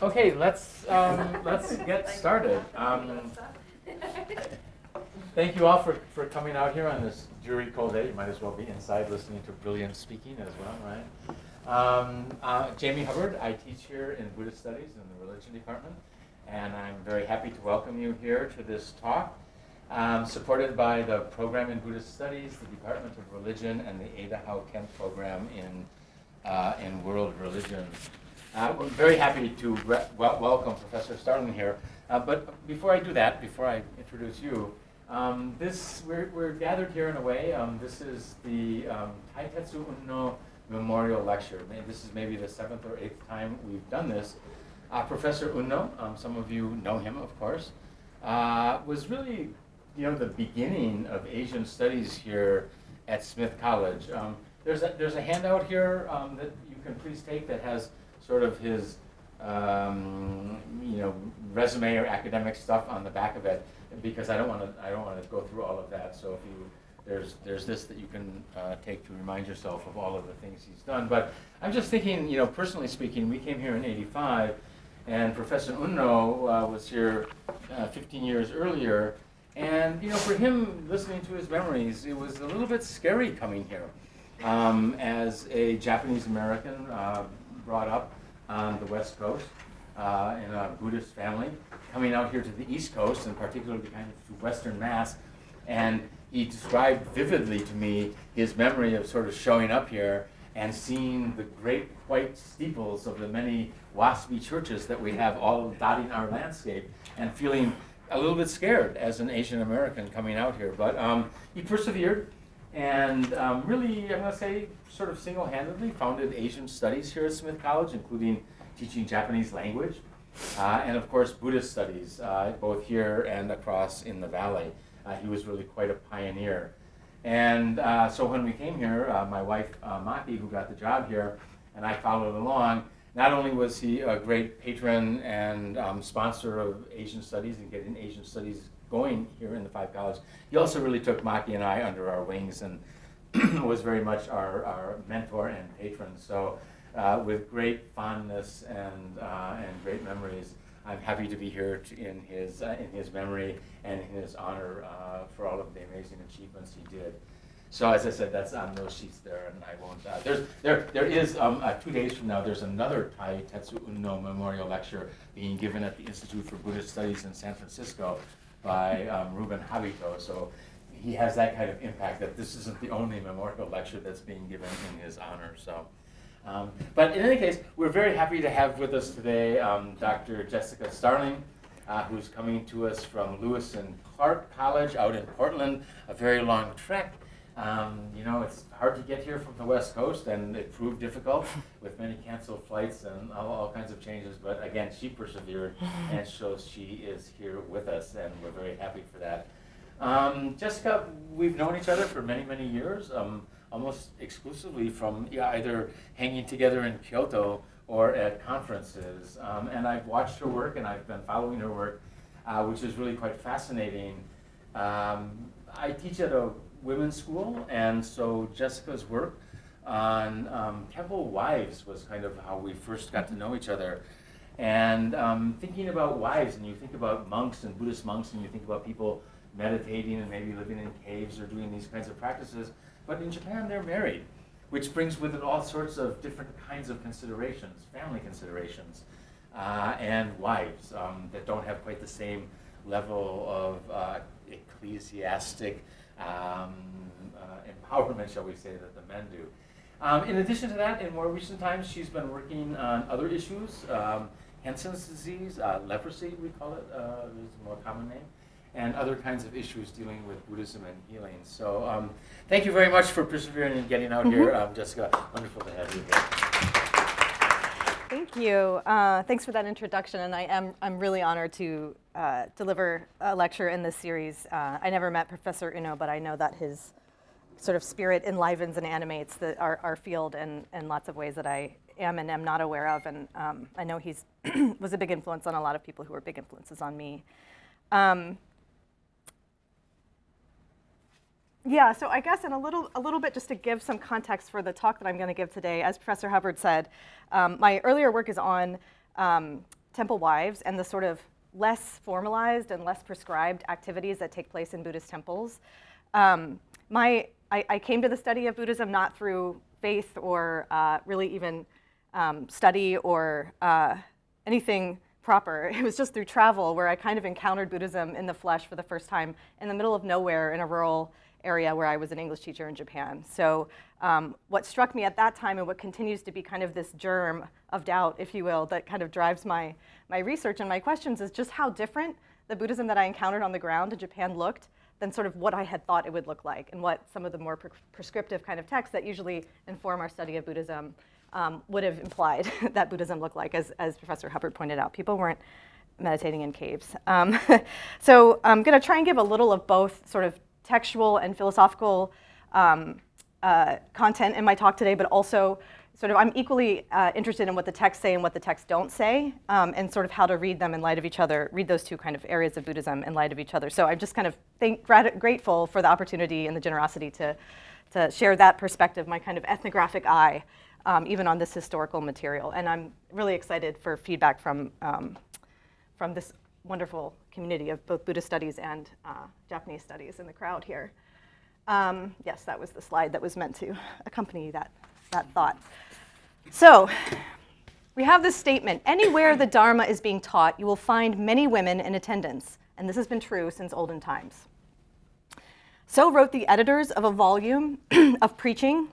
Okay, let's get started. Thank you all for coming out here on this dreary cold day. You might as well be inside listening to brilliant speaking as well, right? Jamie Hubbard, I teach here in Buddhist Studies in the Religion Department, and I'm very happy to welcome you here to this talk, supported by the program in Buddhist Studies, the Department of Religion, and the Ōtani-ha Kent program in World Religion. We're very happy to welcome Professor Starling here. But before I do that, before I introduce you, we're gathered here in a way. This is the Taitetsu Unno Memorial Lecture. This is maybe the 7th or 8th time we've done this. Professor Unno, some of you know him, of course, was really, the beginning of Asian studies here at Smith College. There's a handout here that you can please take that has sort of his, resume or academic stuff on the back of it, because I don't want to go through all of that. So if there's this that you can take to remind yourself of all of the things he's done. But I'm just thinking, personally speaking, we came here in '85, and Professor Unno was here 15 years earlier, and for him, listening to his memories, it was a little bit scary coming here as a Japanese American brought up on the West Coast in a Buddhist family, coming out here to the East Coast, and particularly kind of to Western Mass. And he described vividly to me his memory of sort of showing up here and seeing the great white steeples of the many waspy churches that we have all dotting our landscape, and feeling a little bit scared as an Asian American coming out here. But he persevered, and really, I'm going to say, sort of single-handedly founded Asian studies here at Smith College, including teaching Japanese language, and of course Buddhist studies, both here and across in the valley. He was really quite a pioneer. And so when we came here, my wife Maki, who got the job here, and I followed along, not only was he a great patron and sponsor of Asian studies and getting Asian studies going here in the Five College, he also really took Maki and I under our wings and was very much our mentor and patron. So with great fondness and great memories, I'm happy to be here in his memory and in his honor for all of the amazing achievements he did. So as I said, that's on those sheets there, and I won't. There is 2 days from now. There's another Taitetsu Unno Memorial Lecture being given at the Institute for Buddhist Studies in San Francisco by Ruben Habito. So he has that kind of impact that this isn't the only memorial lecture that's being given in his honor. So, but in any case, we're very happy to have with us today Dr. Jessica Starling, who's coming to us from Lewis and Clark College out in Portland, a very long trek. It's hard to get here from the West Coast, and it proved difficult with many canceled flights and all kinds of changes. But again, she persevered, and so she is here with us, and we're very happy for that. Jessica, we've known each other for many, many years, almost exclusively from either hanging together in Kyoto or at conferences. And I've watched her work, and I've been following her work, which is really quite fascinating. I teach at a women's school, and so Jessica's work on temple wives was kind of how we first got to know each other. And thinking about wives, and you think about monks and Buddhist monks, and you think about people meditating and maybe living in caves or doing these kinds of practices, but in Japan they're married, which brings with it all sorts of different kinds of considerations, family considerations, and wives that don't have quite the same level of ecclesiastic empowerment, shall we say, that the men do. In addition to that, in more recent times, she's been working on other issues, Hansen's disease, leprosy, we call it, is a more common name, and other kinds of issues dealing with Buddhism and healing. So thank you very much for persevering and getting out here, Jessica. Wonderful to have you here. Thank you. Thanks for that introduction, and I'm really honored to deliver a lecture in this series. I never met Professor Unno, but I know that his sort of spirit enlivens and animates our field in lots of ways that I am and am not aware of, and I know he's was a big influence on a lot of people who were big influences on me. Yeah, so I guess in a little bit, just to give some context for the talk that I'm going to give today, as Professor Hubbard said, my earlier work is on temple wives and the sort of less formalized and less prescribed activities that take place in Buddhist temples. I came to the study of Buddhism not through faith or really even study or anything proper. It was just through travel where I kind of encountered Buddhism in the flesh for the first time in the middle of nowhere in a rural area where I was an English teacher in Japan. So what struck me at that time and what continues to be kind of this germ of doubt, if you will, that kind of drives my research and my questions is just how different the Buddhism that I encountered on the ground in Japan looked than sort of what I had thought it would look like and what some of the more prescriptive kind of texts that usually inform our study of Buddhism would have implied that Buddhism looked like, as Professor Hubbard pointed out. People weren't meditating in caves. So I'm going to try and give a little of both sort of textual and philosophical content in my talk today, but also sort of I'm equally interested in what the texts say and what the texts don't say, and sort of how to read them in light of each other, read those two kind of areas of Buddhism in light of each other. So I'm just kind of grateful for the opportunity and the generosity to share that perspective, my kind of ethnographic eye, even on this historical material. And I'm really excited for feedback from this wonderful community of both Buddhist studies and Japanese studies in the crowd here. Yes, that was the slide that was meant to accompany that thought. So we have this statement: anywhere the Dharma is being taught, you will find many women in attendance. And this has been true since olden times. So wrote the editors of a volume of preaching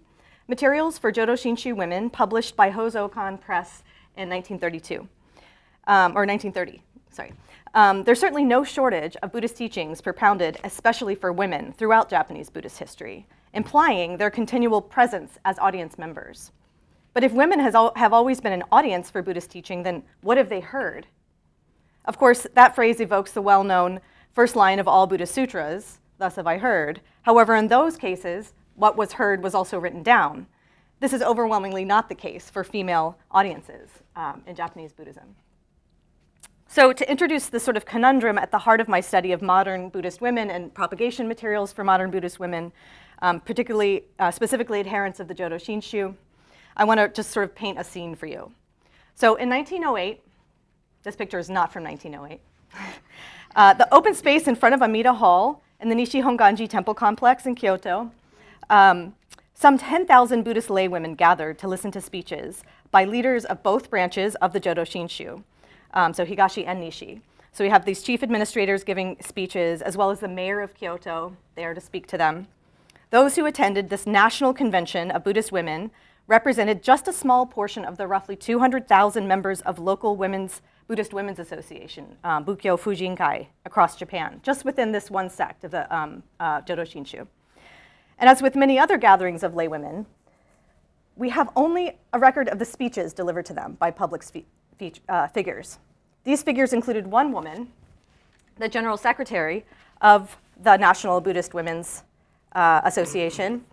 materials for Jodo Shinshu women published by Hosokan Press in 1932, or 1930, sorry. There's certainly no shortage of Buddhist teachings propounded especially for women throughout Japanese Buddhist history, implying their continual presence as audience members. But if women have always been an audience for Buddhist teaching, then what have they heard? Of course, that phrase evokes the well-known first line of all Buddhist sutras, thus have I heard. However, in those cases, what was heard was also written down. This is overwhelmingly not the case for female audiences in Japanese Buddhism. So to introduce the sort of conundrum at the heart of my study of modern Buddhist women and propagation materials for modern Buddhist women, particularly, specifically adherents of the Jodo Shinshu, I want to just sort of paint a scene for you. So in 1908, this picture is not from 1908, the open space in front of Amida Hall in the Nishi Honganji Temple complex in Kyoto, some 10,000 Buddhist laywomen gathered to listen to speeches by leaders of both branches of the Jodo Shinshu, so Higashi and Nishi. So we have these chief administrators giving speeches, as well as the mayor of Kyoto there to speak to them. Those who attended this national convention of Buddhist women represented just a small portion of the roughly 200,000 members of local Buddhist Women's Association, Bukkyo Fujin across Japan, just within this one sect of the Jodo Shinshu. And as with many other gatherings of laywomen, we have only a record of the speeches delivered to them by public figures. These figures included one woman, the General Secretary of the National Buddhist Women's Association,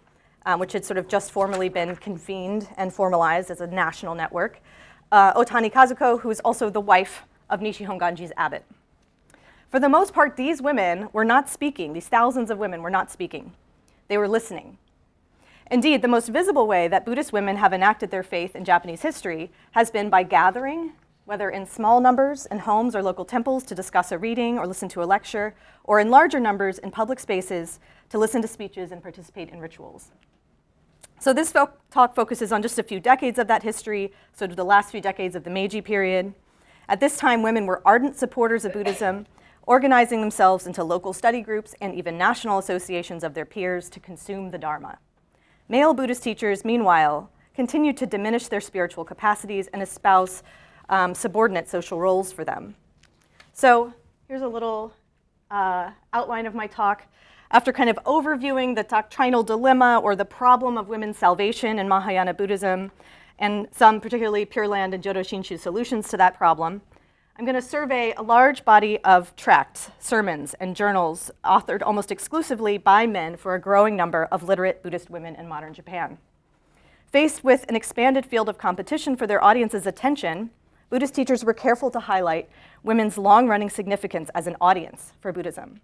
which had sort of just formally been convened and formalized as a national network, Ōtani Kazuko, who is also the wife of Nishi Honganji's abbot. For the most part, these women were not speaking. These thousands of women were not speaking. They were listening. Indeed, the most visible way that Buddhist women have enacted their faith in Japanese history has been by gathering, whether in small numbers in homes or local temples to discuss a reading or listen to a lecture, or in larger numbers in public spaces to listen to speeches and participate in rituals. So this talk focuses on just a few decades of that history, sort of the last few decades of the Meiji period. At this time, women were ardent supporters of Buddhism, organizing themselves into local study groups and even national associations of their peers to consume the Dharma. Male Buddhist teachers, meanwhile, continued to diminish their spiritual capacities and espouse subordinate social roles for them. So here's a little outline of my talk. After kind of overviewing the doctrinal dilemma or the problem of women's salvation in Mahayana Buddhism, and some particularly Pure Land and Jodo Shinshu solutions to that problem, I'm going to survey a large body of tracts, sermons, and journals authored almost exclusively by men for a growing number of literate Buddhist women in modern Japan. Faced with an expanded field of competition for their audience's attention, Buddhist teachers were careful to highlight women's long-running significance as an audience for Buddhism.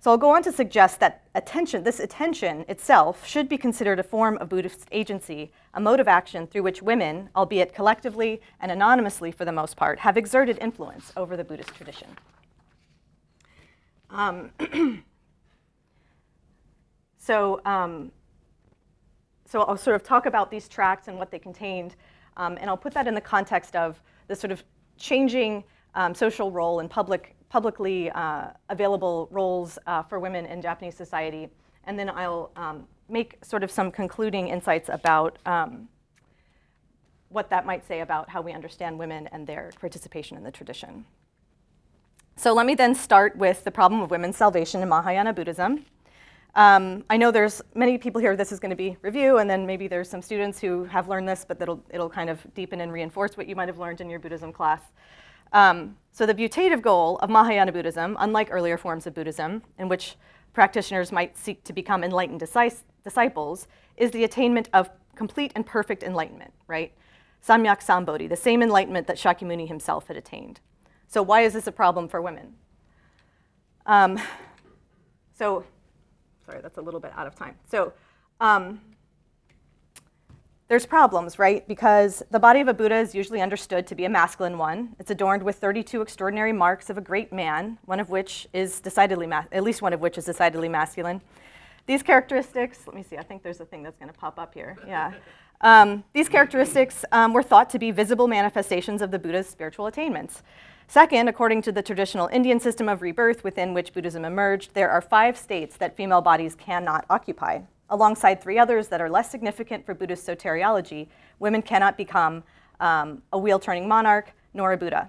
So I'll go on to suggest that this attention itself should be considered a form of Buddhist agency, a mode of action through which women, albeit collectively and anonymously for the most part, have exerted influence over the Buddhist tradition. So I'll sort of talk about these tracts and what they contained, and I'll put that in the context of the sort of changing social role and publicly available roles for women in Japanese society. And then I'll make sort of some concluding insights about what that might say about how we understand women and their participation in the tradition. So let me then start with the problem of women's salvation in Mahayana Buddhism. I know there's many people here, this is going to be review, and then maybe there's some students who have learned this, but it'll kind of deepen and reinforce what you might have learned in your Buddhism class. So the putative goal of Mahayana Buddhism, unlike earlier forms of Buddhism, in which practitioners might seek to become enlightened disciples, is the attainment of complete and perfect enlightenment, right? Samyak Sambodhi, the same enlightenment that Shakyamuni himself had attained. So why is this a problem for women? Sorry, that's a little bit out of time. So there's problems, right? Because the body of a Buddha is usually understood to be a masculine one. It's adorned with 32 extraordinary marks of a great man, one of which is decidedly, at least one of which is decidedly masculine. These characteristics, let me see, I think there's a thing that's going to pop up here. Yeah. These characteristics were thought to be visible manifestations of the Buddha's spiritual attainments. Second, according to the traditional Indian system of rebirth within which Buddhism emerged, there are 5 states that female bodies cannot occupy. Alongside 3 others that are less significant for Buddhist soteriology, women cannot become a wheel-turning monarch nor a Buddha.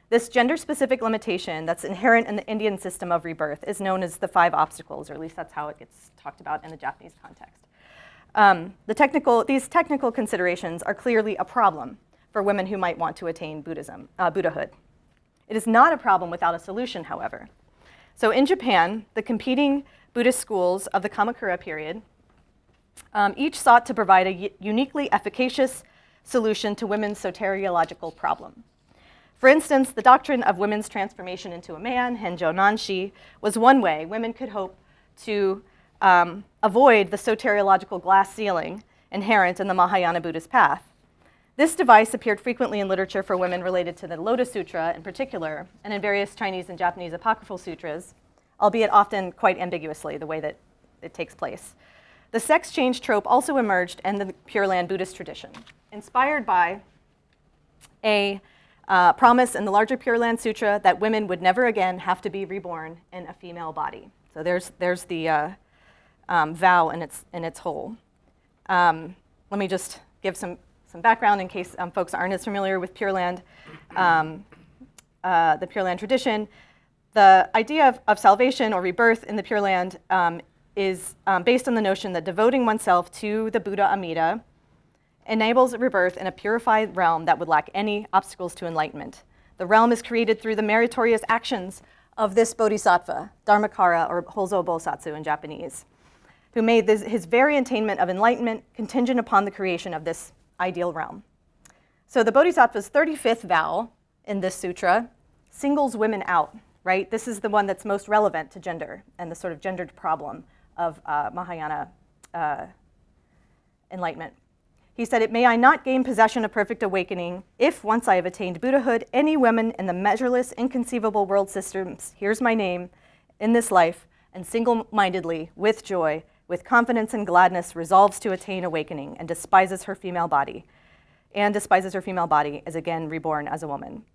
This gender-specific limitation that's inherent in the Indian system of rebirth is known as the 5 obstacles, or at least that's how it gets talked about in the Japanese context. These technical considerations are clearly a problem for women who might want to attain Buddhahood. It is not a problem without a solution, however. So in Japan, the competing Buddhist schools of the Kamakura period each sought to provide a uniquely efficacious solution to women's soteriological problem. For instance, the doctrine of women's transformation into a man, Henjo Nanshi, was one way women could hope to avoid the soteriological glass ceiling inherent in the Mahayana Buddhist path. This device appeared frequently in literature for women related to the Lotus Sutra in particular, and in various Chinese and Japanese apocryphal sutras, albeit often quite ambiguously, the way that it takes place. The sex change trope also emerged in the Pure Land Buddhist tradition, inspired by a promise in the larger Pure Land Sutra that women would never again have to be reborn in a female body. So there's the vow in its whole. Let me just give some background in case folks aren't as familiar with Pure Land, the Pure Land tradition. The idea of salvation or rebirth in the Pure Land is based on the notion that devoting oneself to the Buddha Amida enables rebirth in a purified realm that would lack any obstacles to enlightenment. The realm is created through the meritorious actions of this bodhisattva, Dharmakara, or Hozo Bosatsu in Japanese, who made his very attainment of enlightenment contingent upon the creation of this ideal realm. So the bodhisattva's 35th vow in this sutra singles women out, right? This is the one that's most relevant to gender and the sort of gendered problem of Mahayana enlightenment. He said, "May I not gain possession of perfect awakening if, once I have attained Buddhahood, any woman in the measureless, inconceivable world systems hears my name in this life and single-mindedly, with joy, with confidence and gladness, resolves to attain awakening and despises her female body, is again reborn as a woman."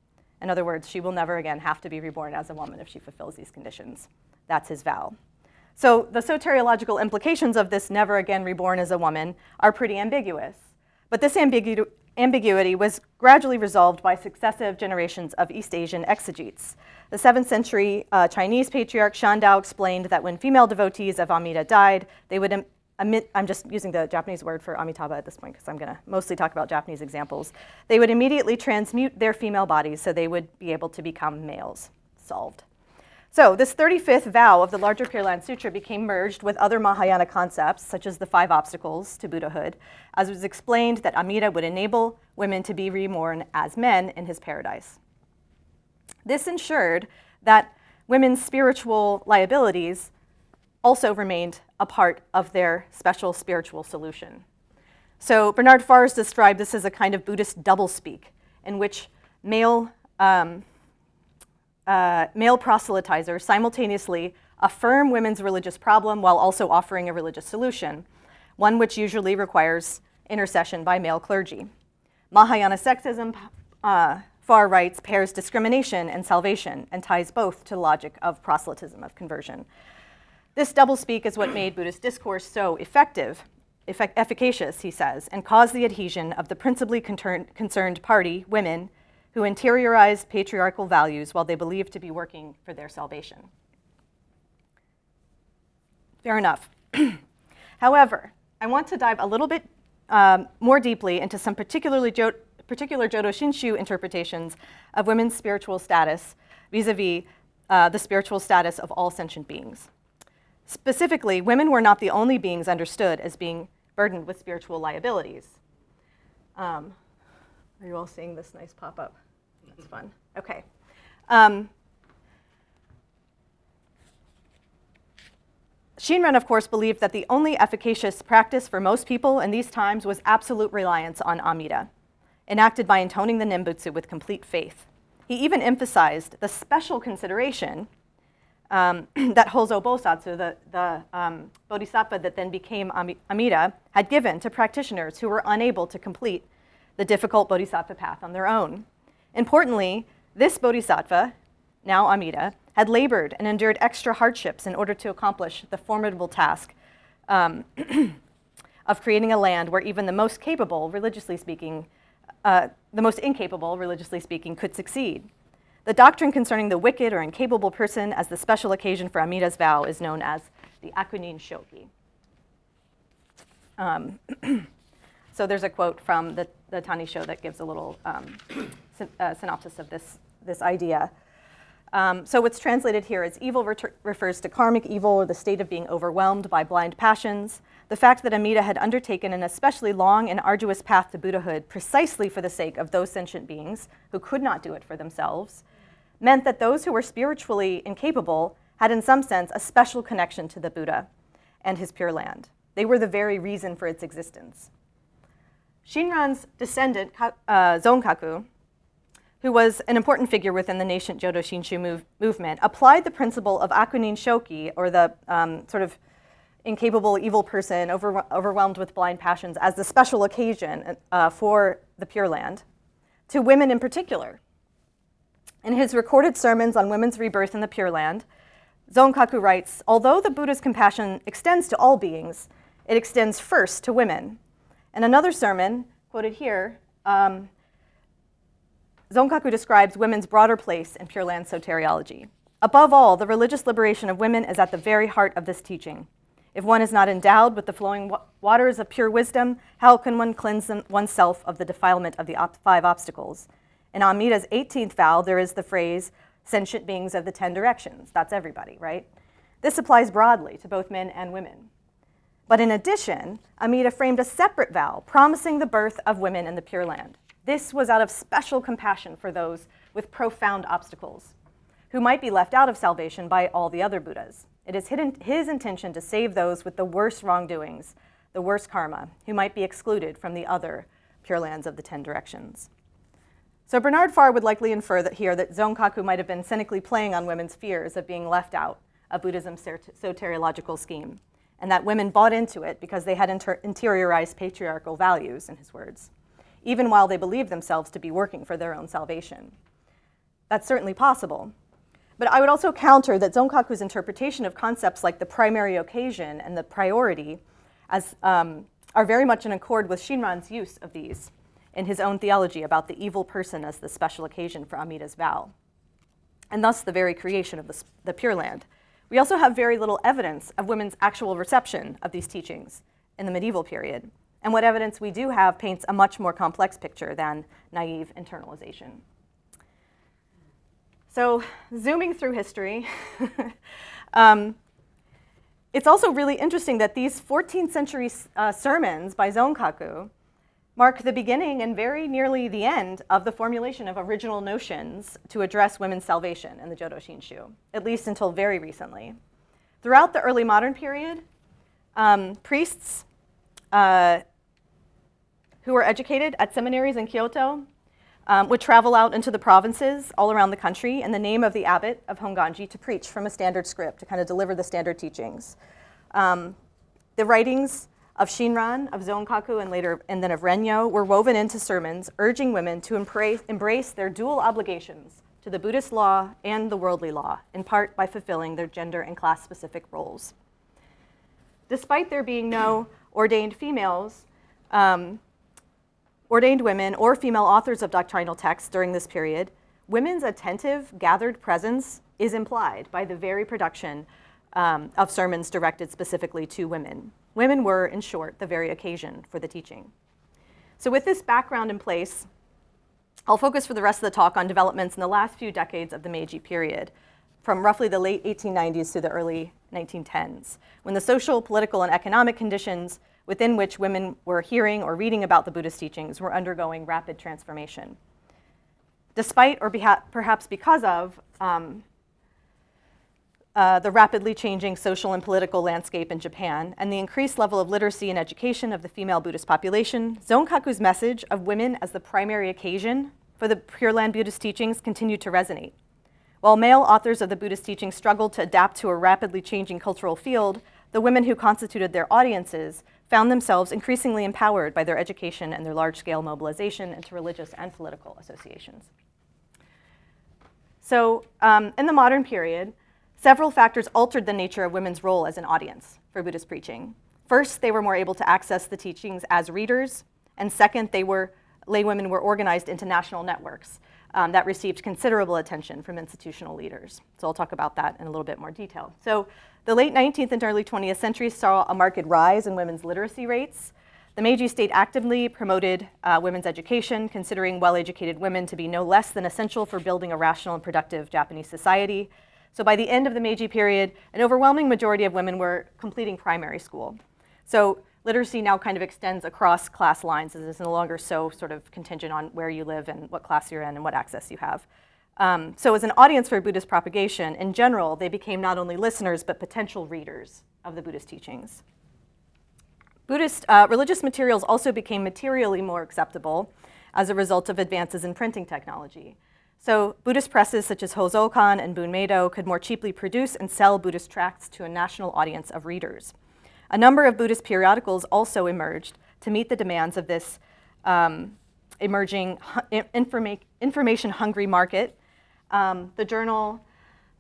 In other words, she will never again have to be reborn as a woman if she fulfills these conditions. That's his vow. So the soteriological implications of this never again reborn as a woman are pretty ambiguous. But this ambiguity was gradually resolved by successive generations of East Asian exegetes. The 7th century Chinese patriarch Shandao explained that when female devotees of Amida died, they would I'm just using the Japanese word for Amitabha at this point because I'm going to mostly talk about Japanese examples. They would immediately transmute their female bodies so they would be able to become males. Solved. So this 35th vow of the larger Pure Land Sutra became merged with other Mahayana concepts, such as the 5 obstacles to Buddhahood, as it was explained that Amida would enable women to be reborn as men in his paradise. This ensured that women's spiritual liabilities also remained a part of their special spiritual solution. So Bernard Farr has described this as a kind of Buddhist doublespeak, in which male proselytizers simultaneously affirm women's religious problem while also offering a religious solution, one which usually requires intercession by male clergy. Mahayana sexism, Farr writes, pairs discrimination and salvation and ties both to the logic of proselytism, of conversion. This doublespeak is what made Buddhist discourse so efficacious, he says, and caused the adhesion of the principally concerned party, women, who interiorized patriarchal values while they believed to be working for their salvation. Fair enough. However, I want to dive a little bit more deeply into some particular Jodo Shinshu interpretations of women's spiritual status vis-a-vis the spiritual status of all sentient beings. Specifically, women were not the only beings understood as being burdened with spiritual liabilities. Are you all seeing this nice pop-up? That's fun. Okay. Shinran, of course, believed that the only efficacious practice for most people in these times was absolute reliance on Amida, enacted by intoning the Nembutsu with complete faith. He even emphasized the special consideration that Hozo Bosatsu, the bodhisattva that then became Amida, had given to practitioners who were unable to complete the difficult bodhisattva path on their own. Importantly, this bodhisattva, now Amida, had labored and endured extra hardships in order to accomplish the formidable task of creating a land where even the most capable, religiously speaking, the most incapable, religiously speaking, could succeed. The doctrine concerning the wicked or incapable person as the special occasion for Amida's vow is known as the Akunin Shoki. So there's a quote from the Tanisho that gives a little synopsis of this idea. So what's translated here is evil refers to karmic evil, or the state of being overwhelmed by blind passions. The fact that Amida had undertaken an especially long and arduous path to Buddhahood precisely for the sake of those sentient beings who could not do it for themselves meant that those who were spiritually incapable had in some sense a special connection to the Buddha and his Pure Land. They were the very reason for its existence. Shinran's descendant, Zonkaku, who was an important figure within the nascent Jodo Shinshu movement, applied the principle of Akunin Shoki, or the sort of incapable evil person overwhelmed with blind passions, as the special occasion for the Pure Land, to women in particular. In his recorded sermons on women's rebirth in the Pure Land, Zonkaku writes, although the Buddha's compassion extends to all beings, it extends first to women. In another sermon, quoted here, Zonkaku describes women's broader place in Pure Land soteriology. Above all, the religious liberation of women is at the very heart of this teaching. If one is not endowed with the flowing waters of pure wisdom, how can one cleanse oneself of the defilement of the 5 obstacles? In Amida's 18th vow, there is the phrase, sentient beings of the 10 directions. That's everybody, right? This applies broadly to both men and women. But in addition, Amida framed a separate vow, promising the birth of women in the Pure Land. This was out of special compassion for those with profound obstacles, who might be left out of salvation by all the other Buddhas. It is his intention to save those with the worst wrongdoings, the worst karma, who might be excluded from the other Pure Lands of the 10 directions. So Bernard Farr would likely infer that here that Zonkaku might have been cynically playing on women's fears of being left out of Buddhism's soteriological scheme, and that women bought into it because they had interiorized patriarchal values, in his words, even while they believed themselves to be working for their own salvation. That's certainly possible. But I would also counter that Zonkaku's interpretation of concepts like the primary occasion and the priority are very much in accord with Shinran's use of these in his own theology about the evil person as the special occasion for Amida's vow, and thus the very creation of the Pure Land. We also have very little evidence of women's actual reception of these teachings in the medieval period, and what evidence we do have paints a much more complex picture than naive internalization. So, zooming through history, it's also really interesting that these 14th century sermons by Zonkaku mark the beginning and very nearly the end of the formulation of original notions to address women's salvation in the Jodo Shinshu, at least until very recently. Throughout the early modern period, priests who were educated at seminaries in Kyoto would travel out into the provinces all around the country in the name of the abbot of Honganji to preach from a standard script, to kind of deliver the standard teachings. The writings of Shinran, of Zonkaku, and then of Renyo were woven into sermons urging women to embrace their dual obligations to the Buddhist law and the worldly law, in part by fulfilling their gender and class-specific roles. Despite there being no ordained females, ordained women, or female authors of doctrinal texts during this period, women's attentive, gathered presence is implied by the very production of sermons directed specifically to women. Women were, in short, the very occasion for the teaching. So with this background in place, I'll focus for the rest of the talk on developments in the last few decades of the Meiji period, from roughly the late 1890s to the early 1910s, when the social, political, and economic conditions within which women were hearing or reading about the Buddhist teachings were undergoing rapid transformation. Despite, or perhaps because of, the rapidly changing social and political landscape in Japan and the increased level of literacy and education of the female Buddhist population, Zonkaku's message of women as the primary occasion for the Pure Land Buddhist teachings continued to resonate. While male authors of the Buddhist teachings struggled to adapt to a rapidly changing cultural field, the women who constituted their audiences found themselves increasingly empowered by their education and their large-scale mobilization into religious and political associations. So in the modern period, several factors altered the nature of women's role as an audience for Buddhist preaching. First, they were more able to access the teachings as readers, and second, laywomen were organized into national networks that received considerable attention from institutional leaders. So I'll talk about that in a little bit more detail. So the late 19th and early 20th centuries saw a marked rise in women's literacy rates. The Meiji state actively promoted women's education, considering well-educated women to be no less than essential for building a rational and productive Japanese society. So by the end of the Meiji period, an overwhelming majority of women were completing primary school. So literacy now kind of extends across class lines, as it's no longer so sort of contingent on where you live and what class you're in and what access you have. So as an audience for Buddhist propagation, in general, they became not only listeners, but potential readers of the Buddhist teachings. Buddhist religious materials also became materially more acceptable as a result of advances in printing technology. So Buddhist presses such as Hozokan and Bunmeido could more cheaply produce and sell Buddhist tracts to a national audience of readers. A number of Buddhist periodicals also emerged to meet the demands of this emerging information-hungry market. The journal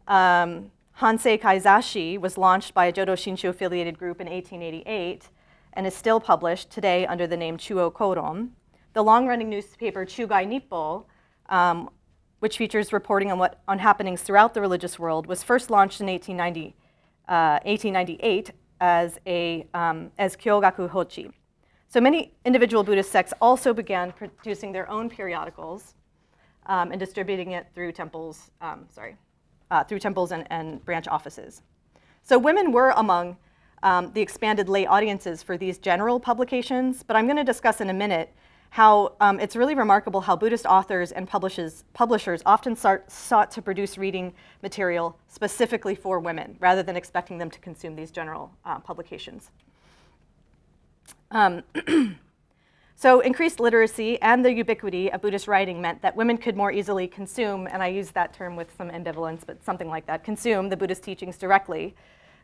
Hansei Kaizashi was launched by a Jodo Shinshu affiliated group in 1888 and is still published today under the name Chuo Koron. The long-running newspaper Chugai Nippo, which features reporting on happenings throughout the religious world, was first launched in 1898 as Kyogaku Hochi. So many individual Buddhist sects also began producing their own periodicals and distributing it through temples, and branch offices. So women were among the expanded lay audiences for these general publications, but I'm going to discuss in a minute how it's really remarkable how Buddhist authors and publishers often sought to produce reading material specifically for women, rather than expecting them to consume these general publications. So increased literacy and the ubiquity of Buddhist writing meant that women could more easily consume, and I use that term with some ambivalence, but something like that, consume the Buddhist teachings directly.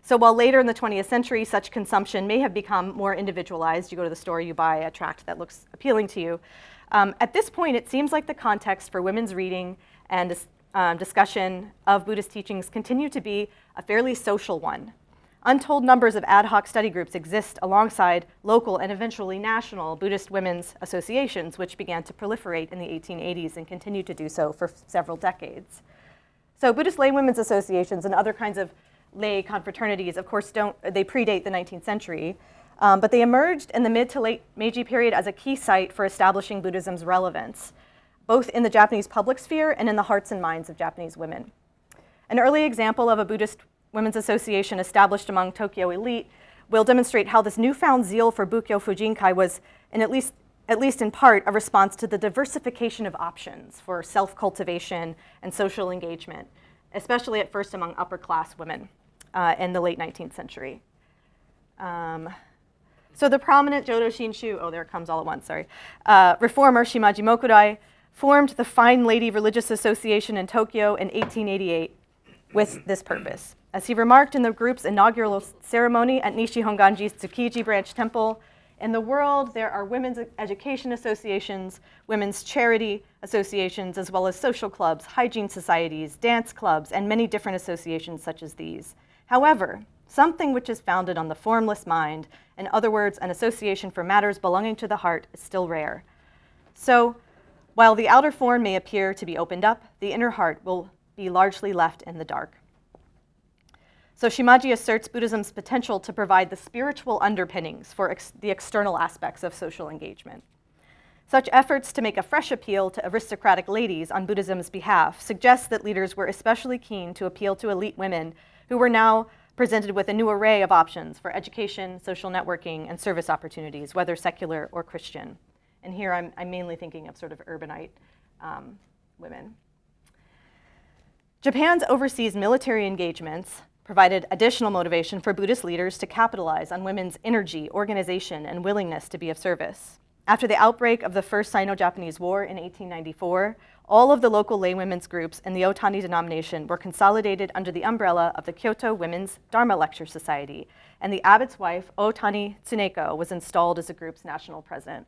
So while later in the 20th century, such consumption may have become more individualized, you go to the store, you buy a tract that looks appealing to you. At this point, it seems like the context for women's reading and discussion of Buddhist teachings continue to be a fairly social one. Untold numbers of ad hoc study groups exist alongside local and eventually national Buddhist women's associations, which began to proliferate in the 1880s and continue to do so for several decades. So Buddhist lay women's associations and other kinds of lay confraternities, of course, they predate the 19th century, but they emerged in the mid to late Meiji period as a key site for establishing Buddhism's relevance, both in the Japanese public sphere and in the hearts and minds of Japanese women. An early example of a Buddhist women's association established among Tokyo elite will demonstrate how this newfound zeal for Bukkyo Fujinkai was, at least in part, a response to the diversification of options for self-cultivation and social engagement, especially at first among upper-class women. in the late 19th century. So the prominent Jodo Shinshu, oh, there it comes all at once, sorry, reformer Shimaji Mokurai formed the Fine Lady Religious Association in Tokyo in 1888 with this purpose. As he remarked in the group's inaugural ceremony at Nishi Honganji's Tsukiji Branch Temple, in the world, there are women's education associations, women's charity associations, as well as social clubs, hygiene societies, dance clubs, and many different associations such as these. However, something which is founded on the formless mind, in other words, an association for matters belonging to the heart, is still rare. So, while the outer form may appear to be opened up, the inner heart will be largely left in the dark. So Shimaji asserts Buddhism's potential to provide the spiritual underpinnings for the external aspects of social engagement. Such efforts to make a fresh appeal to aristocratic ladies on Buddhism's behalf suggest that leaders were especially keen to appeal to elite women who were now presented with a new array of options for education, social networking, and service opportunities, whether secular or Christian. And here I'm mainly thinking of sort of urbanite women. Japan's overseas military engagements provided additional motivation for Buddhist leaders to capitalize on women's energy, organization, and willingness to be of service. After the outbreak of the First Sino-Japanese War in 1894, all of the local lay women's groups in the Ōtani denomination were consolidated under the umbrella of the Kyoto Women's Dharma Lecture Society, and the abbot's wife, Ōtani Tsuneko, was installed as the group's national president.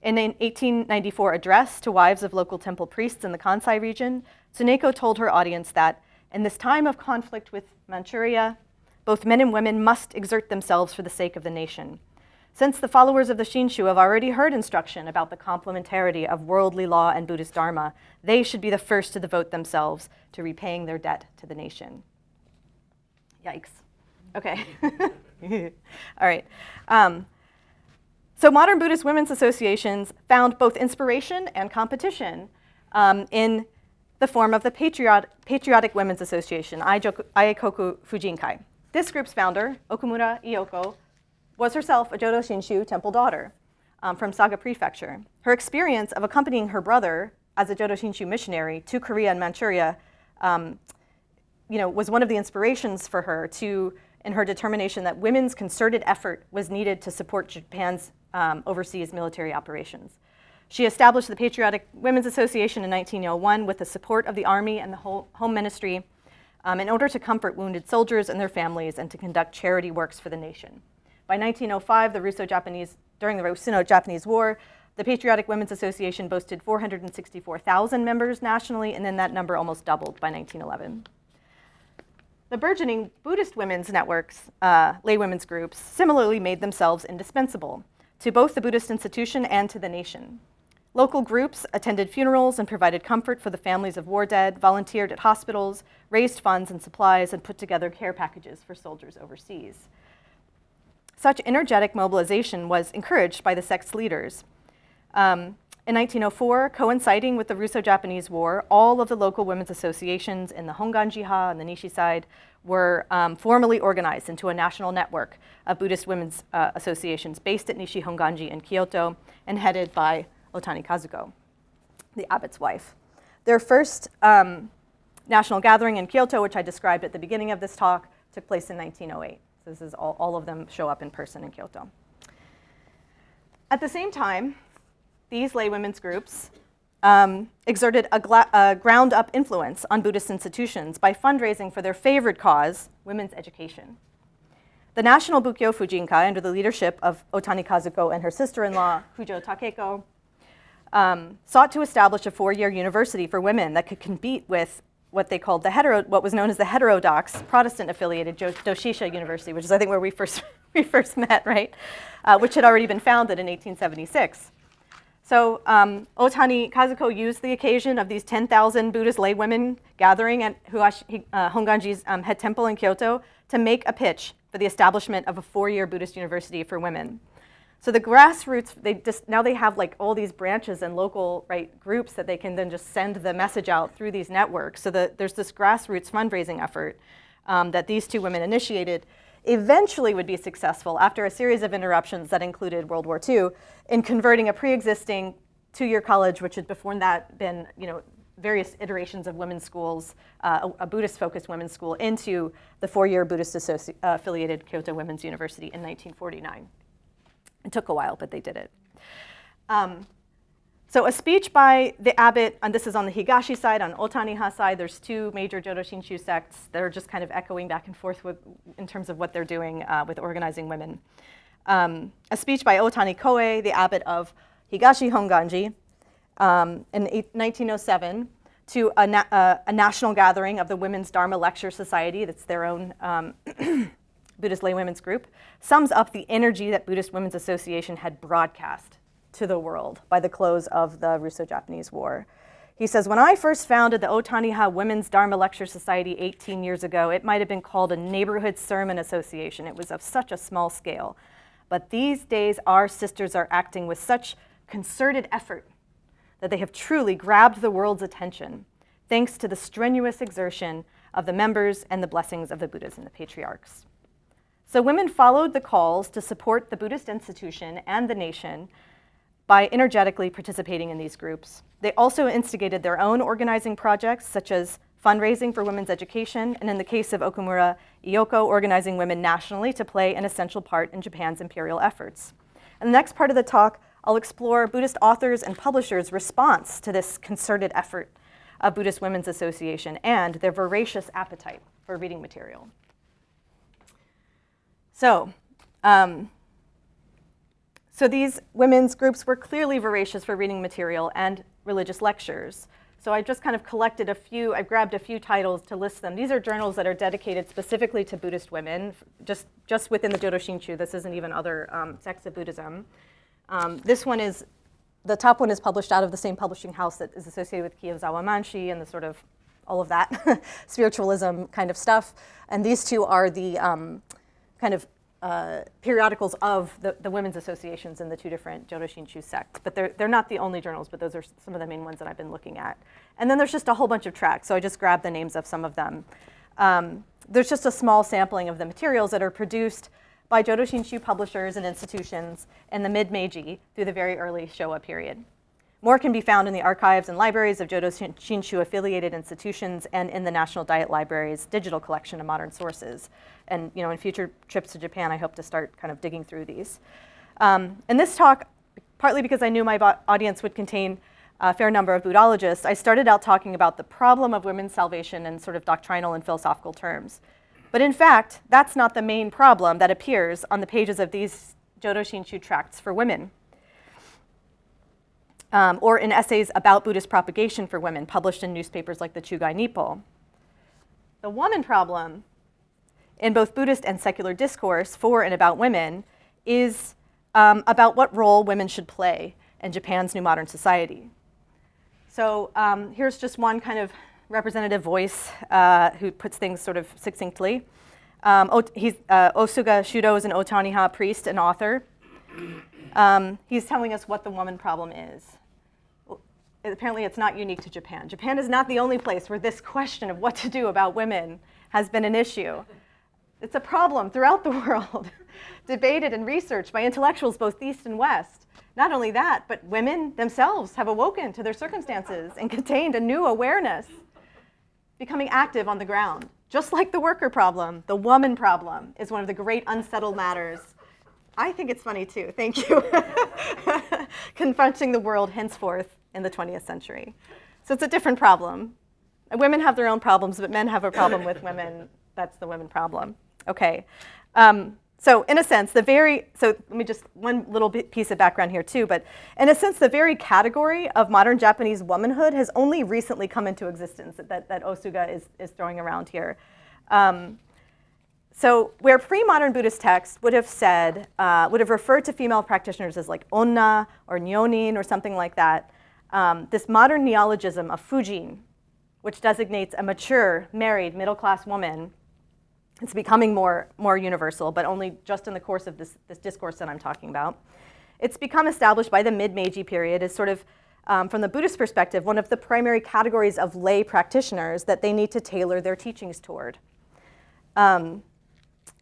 In an 1894 address to wives of local temple priests in the Kansai region, Tsuneko told her audience that, in this time of conflict with Manchuria, both men and women must exert themselves for the sake of the nation. Since the followers of the Shinshu have already heard instruction about the complementarity of worldly law and Buddhist Dharma, they should be the first to devote themselves to repaying their debt to the nation. Yikes. Okay. All right. So modern Buddhist women's associations found both inspiration and competition in the form of the Patriotic Women's Association, Aikoku Fujinkai. This group's founder, Okumura Ioko, was herself a Jodo Shinshu temple daughter from Saga Prefecture. Her experience of accompanying her brother as a Jodo Shinshu missionary to Korea and Manchuria was one of the inspirations for her in her determination that women's concerted effort was needed to support Japan's overseas military operations. She established the Patriotic Women's Association in 1901 with the support of the Army and the Home Ministry in order to comfort wounded soldiers and their families and to conduct charity works for the nation. By 1905, during the Russo-Japanese War, the Patriotic Women's Association boasted 464,000 members nationally, and then that number almost doubled by 1911. The burgeoning Buddhist women's networks, lay women's groups, similarly made themselves indispensable to both the Buddhist institution and to the nation. Local groups attended funerals and provided comfort for the families of war dead, volunteered at hospitals, raised funds and supplies, and put together care packages for soldiers overseas. Such energetic mobilization was encouraged by the sect's leaders. In 1904, coinciding with the Russo-Japanese War, all of the local women's associations in the Honganji-ha and the Nishi side were formally organized into a national network of Buddhist women's associations based at Nishi Honganji in Kyoto and headed by Ōtani Kazuko, the abbot's wife. Their first national gathering in Kyoto, which I described at the beginning of this talk, took place in 1908. So this is all of them show up in person in Kyoto. At the same time, these lay women's groups exerted a ground-up influence on Buddhist institutions by fundraising for their favorite cause, women's education. The National Bukkyo Fujinkai, under the leadership of Ōtani Kazuko and her sister-in-law, Fujo Takeko, sought to establish a 4-year university for women that could compete with what they called what was known as the heterodox Protestant-affiliated Doshisha University, which is, I think, where we first met, right? Which had already been founded in 1876. So Ōtani Kazuko used the occasion of these 10,000 Buddhist lay women gathering at Honganji's head temple in Kyoto to make a pitch for the establishment of a 4-year Buddhist university for women. So the grassroots, now they have like all these branches and local groups that they can then just send the message out through these networks. So there's this grassroots fundraising effort that these two women initiated, eventually would be successful after a series of interruptions that included World War II in converting a pre-existing 2-year college, which had before that been various iterations of women's schools, a Buddhist-focused women's school, into the 4-year Buddhist-affiliated Kyoto Women's University in 1949. It took a while, but they did it. So a speech by the abbot, and this is on the Higashi side, on Ōtani-ha side, there's 2 major Jodo Shinshu sects that are just kind of echoing back and forth in terms of what they're doing with organizing women. A speech by Ōtani Koe, the abbot of Higashi Honganji, in 1907, to a national gathering of the Women's Dharma Lecture Society, that's their own Buddhist lay women's group, sums up the energy that Buddhist Women's Association had broadcast to the world by the close of the Russo-Japanese War. He says, when I first founded the Ōtani-ha Women's Dharma Lecture Society 18 years ago, it might have been called a neighborhood sermon association. It was of such a small scale. But these days, our sisters are acting with such concerted effort that they have truly grabbed the world's attention, thanks to the strenuous exertion of the members and the blessings of the Buddhas and the patriarchs. So women followed the calls to support the Buddhist institution and the nation by energetically participating in these groups. They also instigated their own organizing projects, such as fundraising for women's education, and in the case of Okumura Iyoko, organizing women nationally to play an essential part in Japan's imperial efforts. In the next part of the talk, I'll explore Buddhist authors and publishers' response to this concerted effort of Buddhist Women's Association and their voracious appetite for reading material. So these women's groups were clearly voracious for reading material and religious lectures. So I just kind of collected I grabbed a few titles to list them. These are journals that are dedicated specifically to Buddhist women, just within the Jodo Shinshu. This isn't even other sects of Buddhism. The top one is published out of the same publishing house that is associated with Kiyozawa Manshi and the sort of all of that spiritualism kind of stuff. And these 2 are the kind of periodicals of the women's associations in the 2 different Jodo Shinshu sects. But they're not the only journals, but those are some of the main ones that I've been looking at. And then there's just a whole bunch of tracts, so I just grabbed the names of some of them. There's just a small sampling of the materials that are produced by Jodo Shinshu publishers and institutions in the mid-Meiji through the very early Showa period. More can be found in the archives and libraries of Jodo Shinshu affiliated institutions and in the National Diet Library's digital collection of modern sources. And in future trips to Japan, I hope to start kind of digging through these. In this talk, partly because I knew my audience would contain a fair number of Buddhologists, I started out talking about the problem of women's salvation in sort of doctrinal and philosophical terms. But in fact, that's not the main problem that appears on the pages of these Jodo Shinshu tracts for women, or in essays about Buddhist propagation for women published in newspapers like the Chugai Nippo. The woman problem in both Buddhist and secular discourse for and about women is about what role women should play in Japan's new modern society. So here's just one kind of representative voice who puts things sort of succinctly. Osuga Shudo is an Ōtani-ha priest and author. He's telling us what the woman problem is. Well, apparently it's not unique to Japan. Japan is not the only place where this question of what to do about women has been an issue. It's a problem throughout the world, debated and researched by intellectuals both East and West. Not only that, but women themselves have awoken to their circumstances and contained a new awareness, becoming active on the ground. Just like the worker problem, the woman problem is one of the great unsettled matters. I think it's funny too, thank you. Confronting the world henceforth in the 20th century. So it's a different problem. And women have their own problems, but men have a problem with women. That's the women problem. Okay. So in a sense, so let me just, one little piece of background here too, but in a sense, the very category of modern Japanese womanhood has only recently come into existence that Osuga is throwing around here. So where pre-modern Buddhist texts would have said, would have referred to female practitioners as like onna or nyonin or something like that, this modern neologism of Fujin, which designates a mature, married, middle-class woman, it's becoming more universal, but only just in the course of this discourse that I'm talking about. It's become established by the mid-Meiji period as sort of, from the Buddhist perspective, one of the primary categories of lay practitioners that they need to tailor their teachings toward.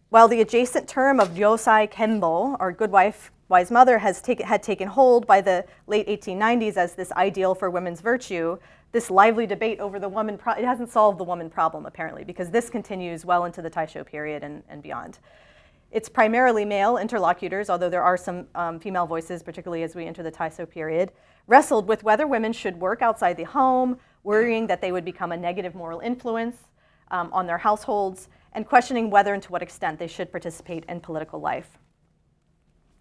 While the adjacent term of Ryōsai Kenbo, or good wife, wise mother, had taken hold by the late 1890s as this ideal for women's virtue, this lively debate over the woman, it hasn't solved the woman problem apparently, because this continues well into the Taisho period and beyond. It's primarily male interlocutors, although there are some female voices, particularly as we enter the Taisho period, wrestled with whether women should work outside the home, worrying that they would become a negative moral influence on their households, and questioning whether and to what extent they should participate in political life.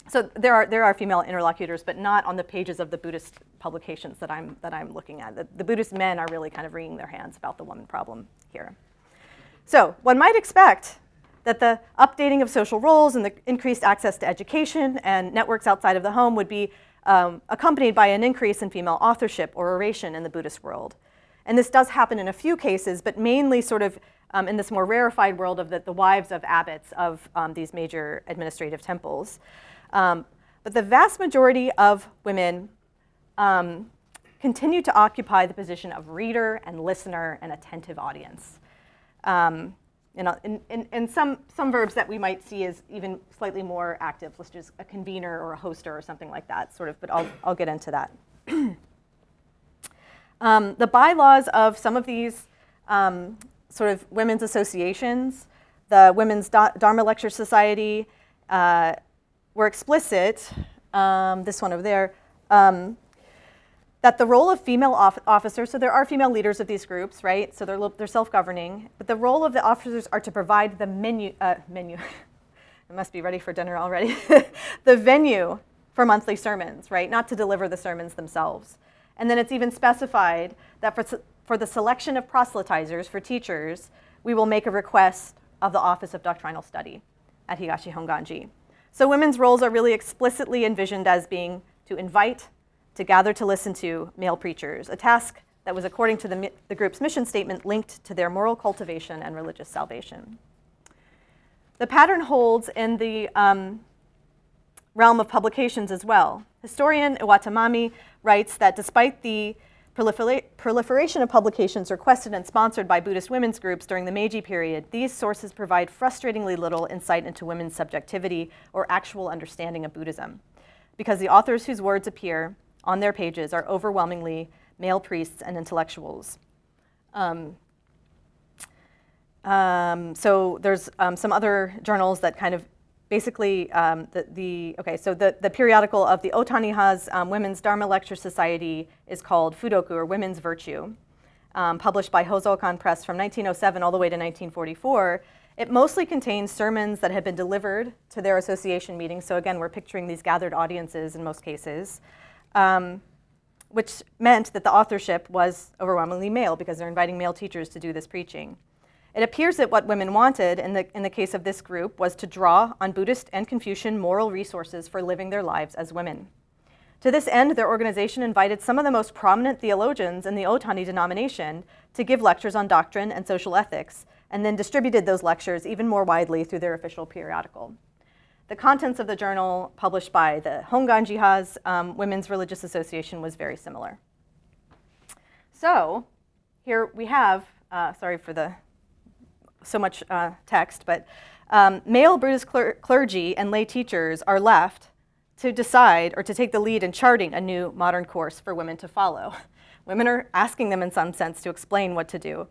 So there are female interlocutors, but not on the pages of the Buddhist publications that I'm looking at. The Buddhist men are really kind of wringing their hands about the woman problem here. So one might expect that the updating of social roles and the increased access to education and networks outside of the home would be accompanied by an increase in female authorship or oration in the Buddhist world. And this does happen in a few cases, but mainly sort of in this more rarefied world of the wives of abbots of these major administrative temples. But the vast majority of women continue to occupy the position of reader and listener and attentive audience. And some verbs that we might see as even slightly more active, such as a convener or a hoster or something like that, sort of, but I'll get into that. The bylaws of some of these sort of women's associations, the Women's Dharma Lecture Society, were explicit, this one over there, that the role of female officers, so there are female leaders of these groups, right? So they're self-governing, but the role of the officers are to provide the menu, I must be ready for dinner already, the venue for monthly sermons, right? Not to deliver the sermons themselves. And then it's even specified that for the selection of proselytizers, for teachers, we will make a request of the Office of Doctrinal Study at Higashi Honganji. So women's roles are really explicitly envisioned as being to invite, to gather to listen to male preachers, a task that was, according to the group's mission statement, linked to their moral cultivation and religious salvation. The pattern holds in the realm of publications as well. Historian Iwatamami writes that despite the proliferation of publications requested and sponsored by Buddhist women's groups during the Meiji period, these sources provide frustratingly little insight into women's subjectivity or actual understanding of Buddhism, because the authors whose words appear on their pages are overwhelmingly male priests and intellectuals. So there's some other journals that kind of basically, the periodical of the Ōtani-ha's Women's Dharma Lecture Society is called Fudoku, or Women's Virtue, published by Hozokan Press from 1907 all the way to 1944. It mostly contains sermons that had been delivered to their association meetings. So again, we're picturing these gathered audiences in most cases, which meant that the authorship was overwhelmingly male because they're inviting male teachers to do this preaching. It appears that what women wanted in the case of this group was to draw on Buddhist and Confucian moral resources for living their lives as women. To this end, their organization invited some of the most prominent theologians in the Ōtani denomination to give lectures on doctrine and social ethics, and then distributed those lectures even more widely through their official periodical. The contents of the journal published by the Honganji-ha's Women's Religious Association was very similar. So here we have, sorry for the so much text, but male Buddhist clergy and lay teachers are left to decide or to take the lead in charting a new modern course for women to follow. Women are asking them in some sense to explain what to do.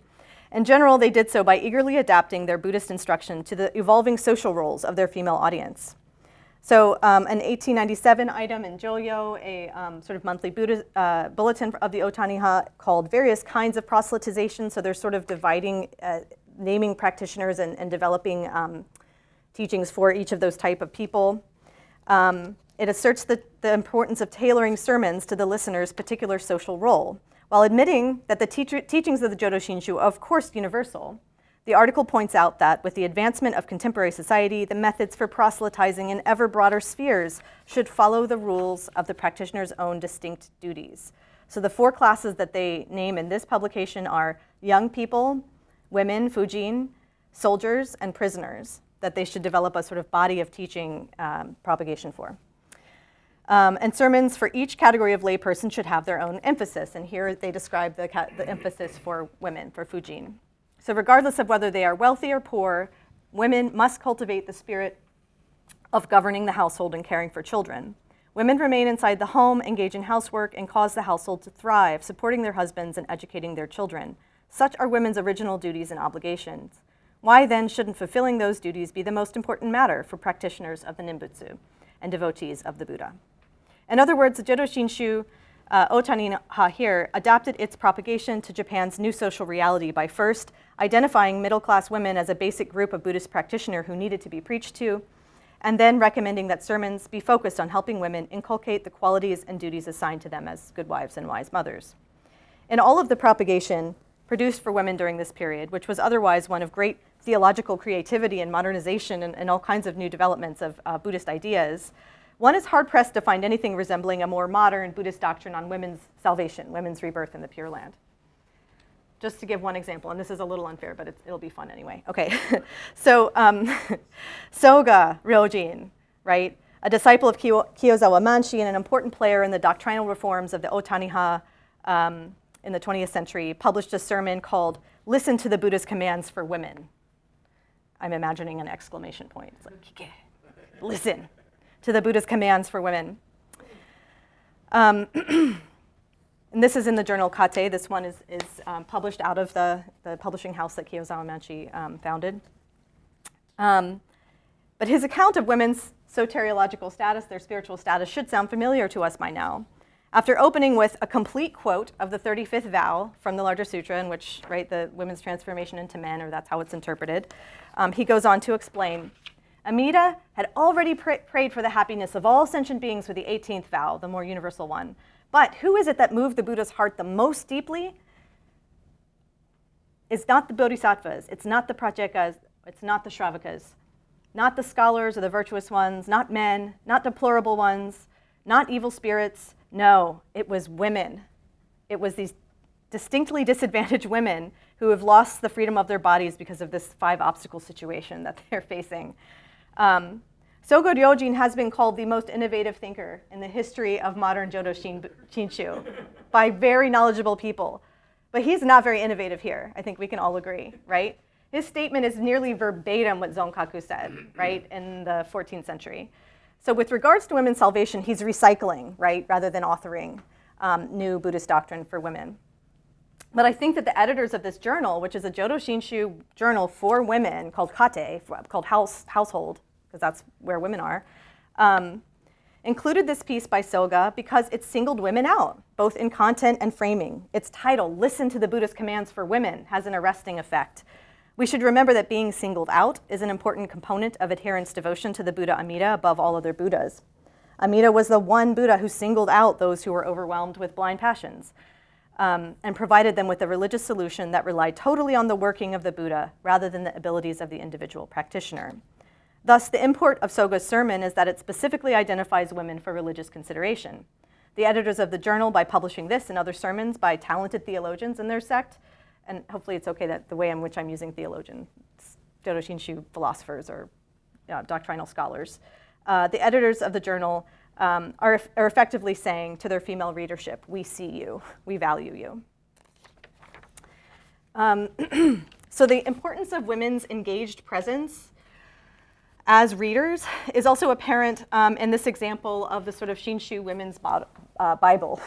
In general, they did so by eagerly adapting their Buddhist instruction to the evolving social roles of their female audience. So an 1897 item in Joyo, a sort of monthly Buddhist bulletin of the Ōtani-ha called Various Kinds of Proselytization. So they're sort of dividing, naming practitioners and developing teachings for each of those type of people. It asserts the importance of tailoring sermons to the listener's particular social role, while admitting that the teachings of the Jodo Shinshu are of course universal. The article points out that with the advancement of contemporary society, the methods for proselytizing in ever broader spheres should follow the rules of the practitioner's own distinct duties. So the four classes that they name in this publication are young people, women, Fujin, soldiers, and prisoners, that they should develop a sort of body of teaching propagation for. And sermons for each category of layperson should have their own emphasis. And here they describe the emphasis for women, for Fujin. So regardless of whether they are wealthy or poor, women must cultivate the spirit of governing the household and caring for children. Women remain inside the home, engage in housework, and cause the household to thrive, supporting their husbands and educating their children. Such are women's original duties and obligations. Why then shouldn't fulfilling those duties be the most important matter for practitioners of the Nimbutsu and devotees of the Buddha? In other words, the Jodo Shinshu Ōtani-ha here adapted its propagation to Japan's new social reality by first identifying middle-class women as a basic group of Buddhist practitioner who needed to be preached to, and then recommending that sermons be focused on helping women inculcate the qualities and duties assigned to them as good wives and wise mothers. In all of the propagation produced for women during this period, which was otherwise one of great theological creativity and modernization and all kinds of new developments of Buddhist ideas, one is hard-pressed to find anything resembling a more modern Buddhist doctrine on women's salvation, women's rebirth in the Pure Land. Just to give one example, and this is a little unfair, but it'll be fun anyway. Okay, so Soga Ryojin, right, a disciple of Kyozawa Manshi and an important player in the doctrinal reforms of the Ōtani-ha in the 20th century, published a sermon called "Listen to the Buddha's Commands for Women." I'm imagining an exclamation point. It's like, "Kike, listen to the Buddha's commands for women." And this is in the journal Kate. This one is published out of the publishing house that Kyozawa Manshi founded. But his account of women's soteriological status, their spiritual status, should sound familiar to us by now. After opening with a complete quote of the 35th vow from the Larger Sutra, in which, right, the women's transformation into men, or that's how it's interpreted, he goes on to explain, Amida had already prayed for the happiness of all sentient beings with the 18th vow, the more universal one. But who is it that moved the Buddha's heart the most deeply? It's not the bodhisattvas, it's not the prajekas, it's not the shravakas, not the scholars or the virtuous ones, not men, not deplorable ones, not evil spirits. No, it was women. It was these distinctly disadvantaged women who have lost the freedom of their bodies because of this 5-obstacle situation that they're facing. Sogo Ryojin has been called the most innovative thinker in the history of modern Jodo Shinshu by very knowledgeable people. But he's not very innovative here. I think we can all agree, right? His statement is nearly verbatim what Zonkaku said, right, in the 14th century. So with regards to women's salvation, he's recycling, right, rather than authoring new Buddhist doctrine for women. But I think that the editors of this journal, which is a Jodo Shinshu journal for women called Kate, called Household, because that's where women are, included this piece by Soga because it singled women out, both in content and framing. Its title, Listen to the Buddha's Commands for Women, has an arresting effect. We should remember that being singled out is an important component of adherents' devotion to the Buddha Amida above all other Buddhas. Amida was the one Buddha who singled out those who were overwhelmed with blind passions and provided them with a religious solution that relied totally on the working of the Buddha rather than the abilities of the individual practitioner. Thus, the import of Soga's sermon is that it specifically identifies women for religious consideration. The editors of the journal, by publishing this and other sermons by talented theologians in their sect, and hopefully it's okay that the way in which I'm using theologians, Jodo Shinshu philosophers or doctrinal scholars, the editors of the journal are effectively saying to their female readership, we see you, we value you. So the importance of women's engaged presence as readers is also apparent in this example of the sort of Shinshu women's Bible,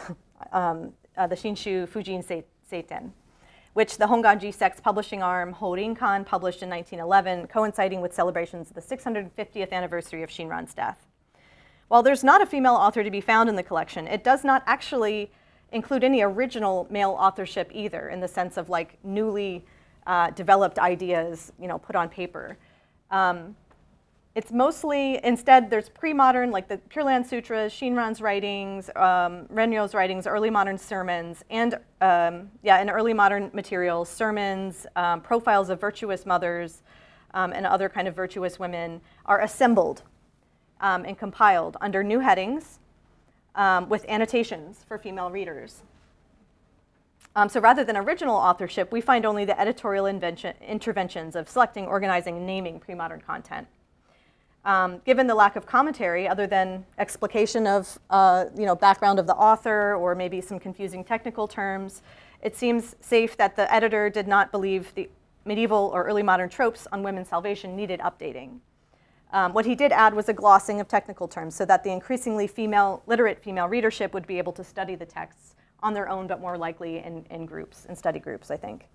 the Shinshu Fujin Seiten, which the Honganji sect's publishing arm, Horinkan, published in 1911, coinciding with celebrations of the 650th anniversary of Shinran's death. While there's not a female author to be found in the collection, it does not actually include any original male authorship either, in the sense of like newly developed ideas, put on paper. It's mostly, instead, there's pre-modern, like the Pure Land Sutras, Shinran's writings, Renryo's writings, early modern sermons, and in early modern materials, sermons, profiles of virtuous mothers, and other kind of virtuous women are assembled and compiled under new headings with annotations for female readers. So rather than original authorship, we find only the editorial interventions of selecting, organizing, and naming pre-modern content. Given the lack of commentary, other than explication of background of the author or maybe some confusing technical terms, it seems safe that the editor did not believe the medieval or early modern tropes on women's salvation needed updating. What he did add was a glossing of technical terms so that the increasingly literate female readership would be able to study the texts on their own, but more likely in groups, in study groups, I think.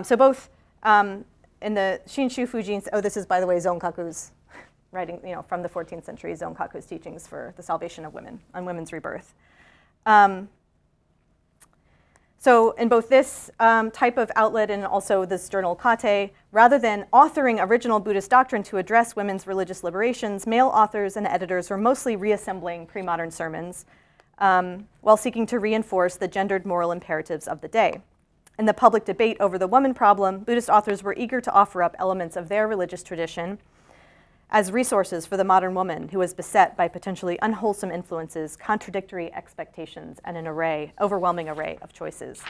So both in the Shinshu, Fujin, this is, by the way, Zonkaku's writing, from the 14th century, Zonkaku's teachings for the salvation of women, on women's rebirth. So in both this type of outlet and also this journal Kate, rather than authoring original Buddhist doctrine to address women's religious liberations, male authors and editors were mostly reassembling pre-modern sermons while seeking to reinforce the gendered moral imperatives of the day. In the public debate over the woman problem, Buddhist authors were eager to offer up elements of their religious tradition as resources for the modern woman who was beset by potentially unwholesome influences, contradictory expectations, and an overwhelming array of choices.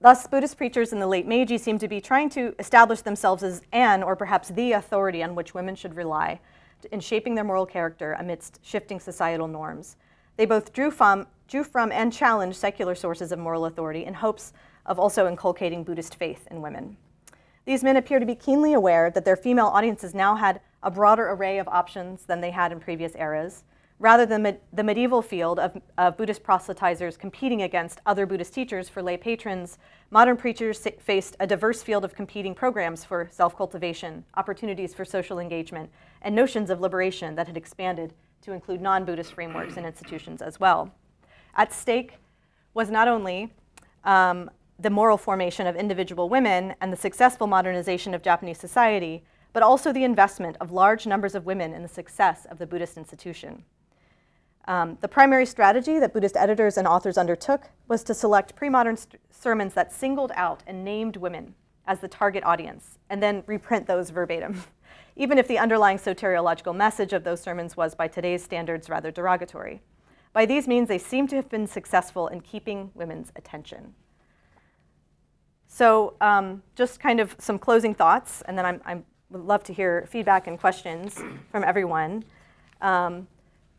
Thus, Buddhist preachers in the late Meiji seemed to be trying to establish themselves as an, or perhaps the, authority on which women should rely in shaping their moral character amidst shifting societal norms. They both drew from and challenged secular sources of moral authority in hopes of also inculcating Buddhist faith in women. These men appear to be keenly aware that their female audiences now had a broader array of options than they had in previous eras. Rather than the medieval field of Buddhist proselytizers competing against other Buddhist teachers for lay patrons, modern preachers faced a diverse field of competing programs for self-cultivation, opportunities for social engagement, and notions of liberation that had expanded to include non-Buddhist frameworks and institutions as well. At stake was not only the moral formation of individual women and the successful modernization of Japanese society, but also the investment of large numbers of women in the success of the Buddhist institution. The primary strategy that Buddhist editors and authors undertook was to select pre-modern sermons that singled out and named women as the target audience, and then reprint those verbatim, even if the underlying soteriological message of those sermons was, by today's standards, rather derogatory. By these means, they seem to have been successful in keeping women's attention. So just kind of some closing thoughts, and then I would love to hear feedback and questions from everyone. Sorry?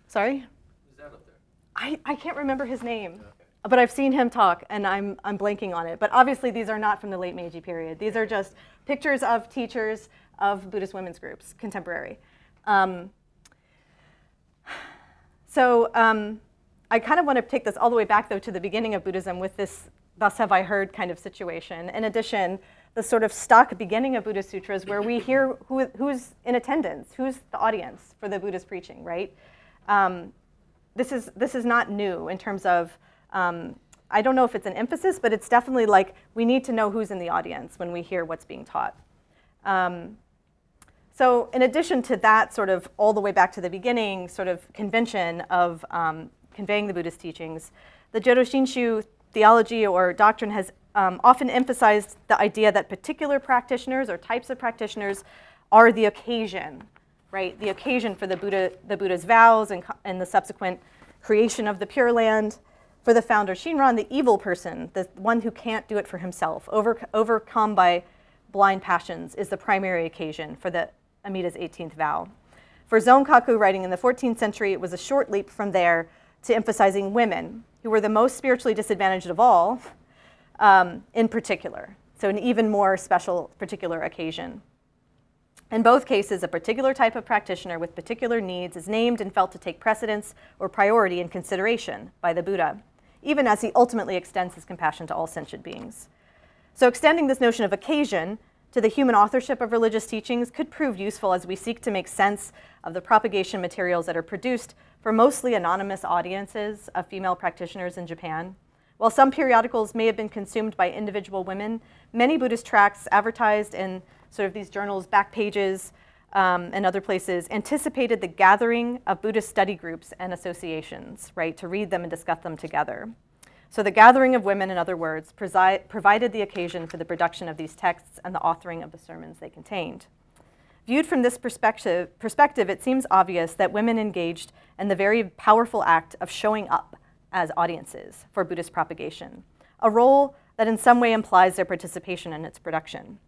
Who's that up there? I can't remember his name, Okay. but I've seen him talk, and I'm blanking on it. But obviously, these are not from the late Meiji period. These are just pictures of teachers of Buddhist women's groups, contemporary. I kind of want to take this all the way back, though, to the beginning of Buddhism with this "thus have I heard" kind of situation. In addition, the sort of stock beginning of Buddhist sutras where we hear who's in attendance, who's the audience for the Buddhist preaching, right? This is not new in terms of, I don't know if it's an emphasis, but it's definitely like we need to know who's in the audience when we hear what's being taught. So in addition to that sort of all the way back to the beginning sort of convention of conveying the Buddhist teachings, the Jodo Shinshu theology or doctrine has often emphasized the idea that particular practitioners or types of practitioners are the occasion, right? The occasion for the Buddha's vows and the subsequent creation of the Pure Land. For the founder Shinran, the evil person, the one who can't do it for himself, overcome by blind passions, is the primary occasion for the Amida's 18th vow. For Zonkaku, writing in the 14th century, it was a short leap from there to emphasizing women, who were the most spiritually disadvantaged of all, in particular. So an even more special particular occasion. In both cases, a particular type of practitioner with particular needs is named and felt to take precedence or priority in consideration by the Buddha, even as he ultimately extends his compassion to all sentient beings. So extending this notion of occasion to the human authorship of religious teachings could prove useful as we seek to make sense of the propagation materials that are produced for mostly anonymous audiences of female practitioners in Japan. While some periodicals may have been consumed by individual women, many Buddhist tracts advertised in sort of these journals, back pages, and other places anticipated the gathering of Buddhist study groups and associations, right, to read them and discuss them together. So the gathering of women, in other words, provided the occasion for the production of these texts and the authoring of the sermons they contained. Viewed from this perspective, it seems obvious that women engaged in the very powerful act of showing up as audiences for Buddhist propagation, a role that in some way implies their participation in its production.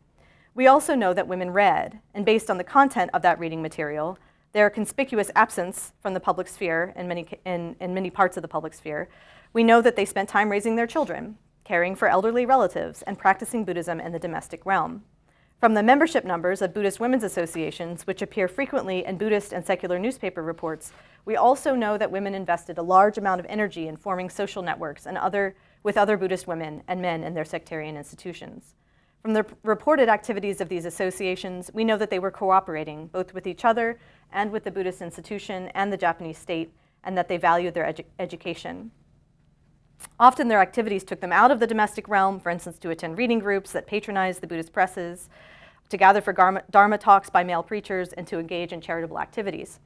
We also know that women read, and based on the content of that reading material, their conspicuous absence from the public sphere in many parts of the public sphere, we know that they spent time raising their children, caring for elderly relatives, and practicing Buddhism in the domestic realm. From the membership numbers of Buddhist women's associations, which appear frequently in Buddhist and secular newspaper reports, we also know that women invested a large amount of energy in forming social networks with other Buddhist women and men in their sectarian institutions. From the reported activities of these associations, we know that they were cooperating both with each other and with the Buddhist institution and the Japanese state, and that they valued their education. Often their activities took them out of the domestic realm, for instance, to attend reading groups that patronized the Buddhist presses, to gather for Dharma talks by male preachers, and to engage in charitable activities.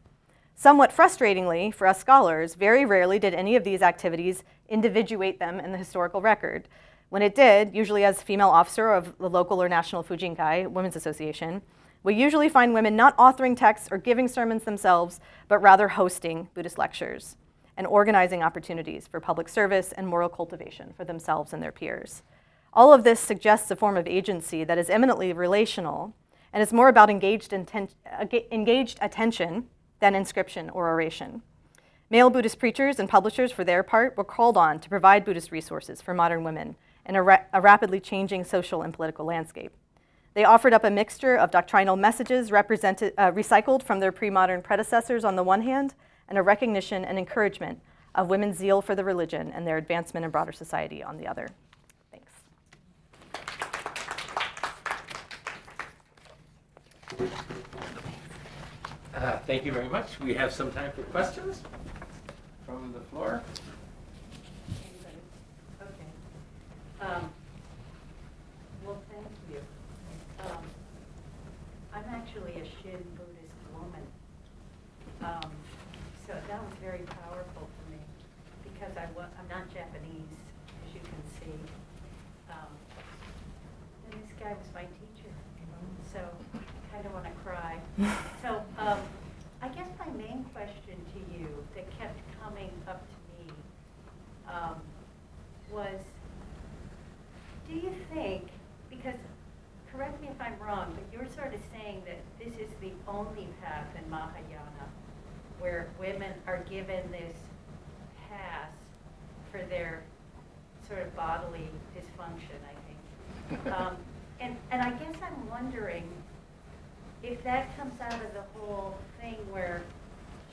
Somewhat frustratingly for us scholars, very rarely did any of these activities individuate them in the historical record. When it did, usually as female officer of the local or national Fujin Women's Association, we usually find women not authoring texts or giving sermons themselves, but rather hosting Buddhist lectures and organizing opportunities for public service and moral cultivation for themselves and their peers. All of this suggests a form of agency that is eminently relational and is more about engaged attention than inscription or oration. Male Buddhist preachers and publishers, for their part, were called on to provide Buddhist resources for modern women in a rapidly changing social and political landscape. They offered up a mixture of doctrinal messages recycled from their pre-modern predecessors on the one hand, and a recognition and encouragement of women's zeal for the religion and their advancement in broader society on the other. Thanks. Thank you very much. We have some time for questions from the floor. Okay. Well, thank you. I'm actually a Shin Buddhist woman. So that was very powerful for me because I'm not Japanese, as you can see. And this guy was my teacher, so I kind of want to cry. So I guess my main question to you that kept coming up to me was, do you think, because correct me if I'm wrong, but you're sort of saying that this is the only path in Mahayana where women are given this pass for their sort of bodily dysfunction, I think. And I guess I'm wondering if that comes out of the whole thing where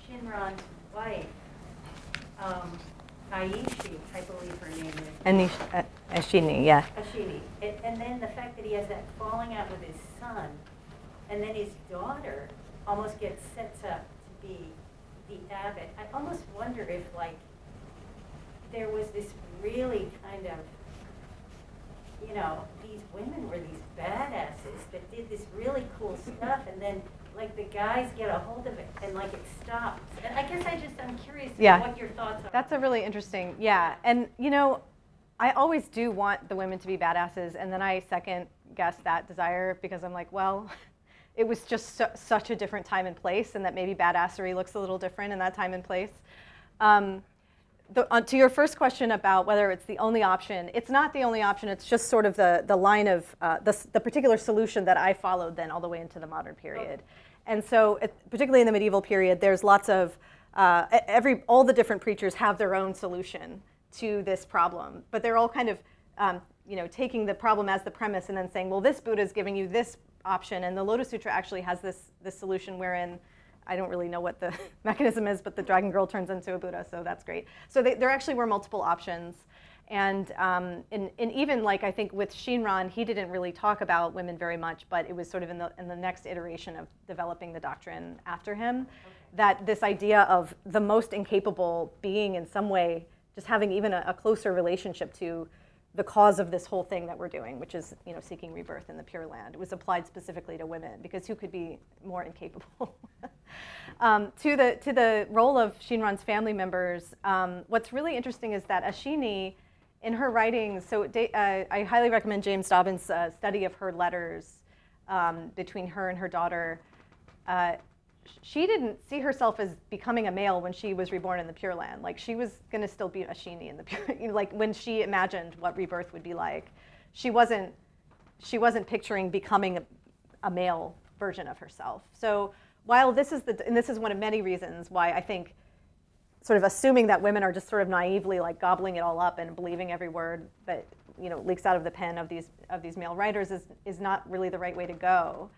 Shinran's wife, Aishi, I believe her name is. Ashini, yeah. Ashini. And then the fact that he has that falling out with his son, and then his daughter almost gets set up to be the abbot. I almost wonder if, like, there was this really kind of, you know, these women were these badasses that did this really cool stuff, and then, like, the guys get a hold of it, and, like, it stops. And I guess I'm curious what your thoughts are. That's a really interesting, and, you know, I always do want the women to be badasses, and then I second guess that desire because I'm like, well, it was just such a different time and place, and that maybe badassery looks a little different in that time and place. To your first question about whether it's the only option, it's not the only option. It's just sort of the line of the particular solution that I followed then all the way into the modern period. Okay. And so, particularly in the medieval period, there's lots of all the different preachers have their own solution to this problem, but they're all kind of taking the problem as the premise and then saying, well, this Buddha is giving you this option, and the Lotus Sutra actually has this solution wherein I don't really know what the mechanism is, but the dragon girl turns into a Buddha, so that's great. So there actually were multiple options, and even like I think with Shinran, he didn't really talk about women very much, but it was sort of in the next iteration of developing the doctrine after him, that this idea of the most incapable being in some way just having even a closer relationship to the cause of this whole thing that we're doing, which is seeking rebirth in the Pure Land. It was applied specifically to women because who could be more incapable? To the role of Shinran's family members, what's really interesting is that Ashini, in her writings, so I highly recommend James Dobbins' study of her letters between her and her daughter. She didn't see herself as becoming a male when she was reborn in the Pure Land. Like, she was going to still be Ashini in the Pure, like when she imagined what rebirth would be like. She wasn't picturing becoming a male version of herself. So while this is one of many reasons why I think sort of assuming that women are just sort of naively like gobbling it all up and believing every word that leaks out of the pen of these male writers is not really the right way to go.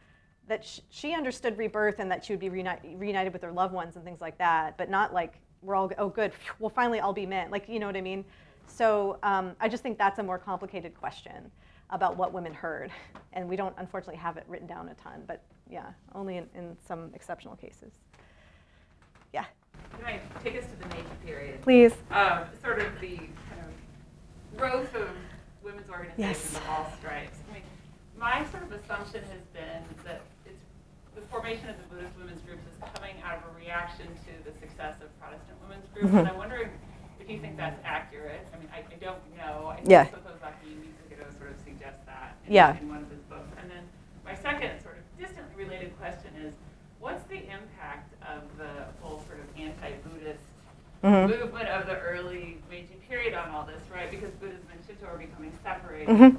That she understood rebirth and that she would be reunited with her loved ones and things like that, but not like we're all, oh good, we'll finally all be men, like, you know what I mean? So I just think that's a more complicated question about what women heard, and we don't unfortunately have it written down a ton, but yeah, only in some exceptional cases. Yeah. Can I take us to the Meiji period? Please. Sort of the kind of growth of women's organizations of all stripes. I mean, my sort of assumption has been that the formation of the Buddhist women's groups is coming out of a reaction to the success of Protestant women's groups, and I'm wondering if you think that's accurate. I mean, I don't know. I think Sotozaki Mitsuhiro sort of suggests that in one of his books. And then my second sort of distantly related question is, what's the impact of the whole sort of anti-Buddhist movement of the early Meiji period on all this, right? Because Buddhism and Shinto are becoming separated. In new ways.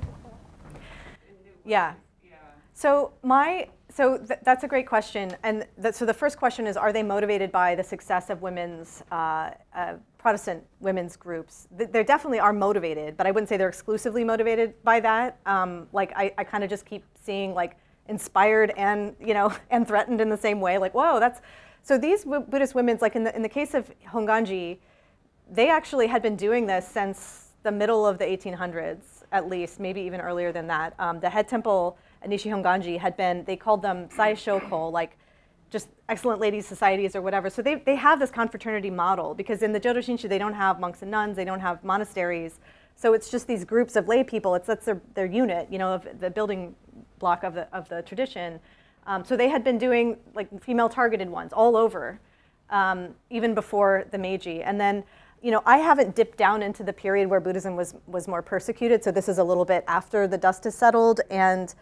Yeah. So that's a great question. And so the first question is, are they motivated by the success of women's, Protestant women's groups? They definitely are motivated, but I wouldn't say they're exclusively motivated by that. Like I kind of just keep seeing like inspired and, and threatened in the same way. Like, whoa, so these Buddhist women's, like in the case of Honganji, they actually had been doing this since the middle of the 1800s, at least, maybe even earlier than that. The head temple at Nishi Honganji had been, they called them Saishoko, like just excellent ladies societies or whatever. So they have this confraternity model, because in the Jodo Shinshu, they don't have monks and nuns, they don't have monasteries. So it's just these groups of lay people. That's their unit, of the building block of the tradition. So they had been doing like female targeted ones all over, even before the Meiji. And then, I haven't dipped down into the period where Buddhism was more persecuted. So this is a little bit after the dust has settled. And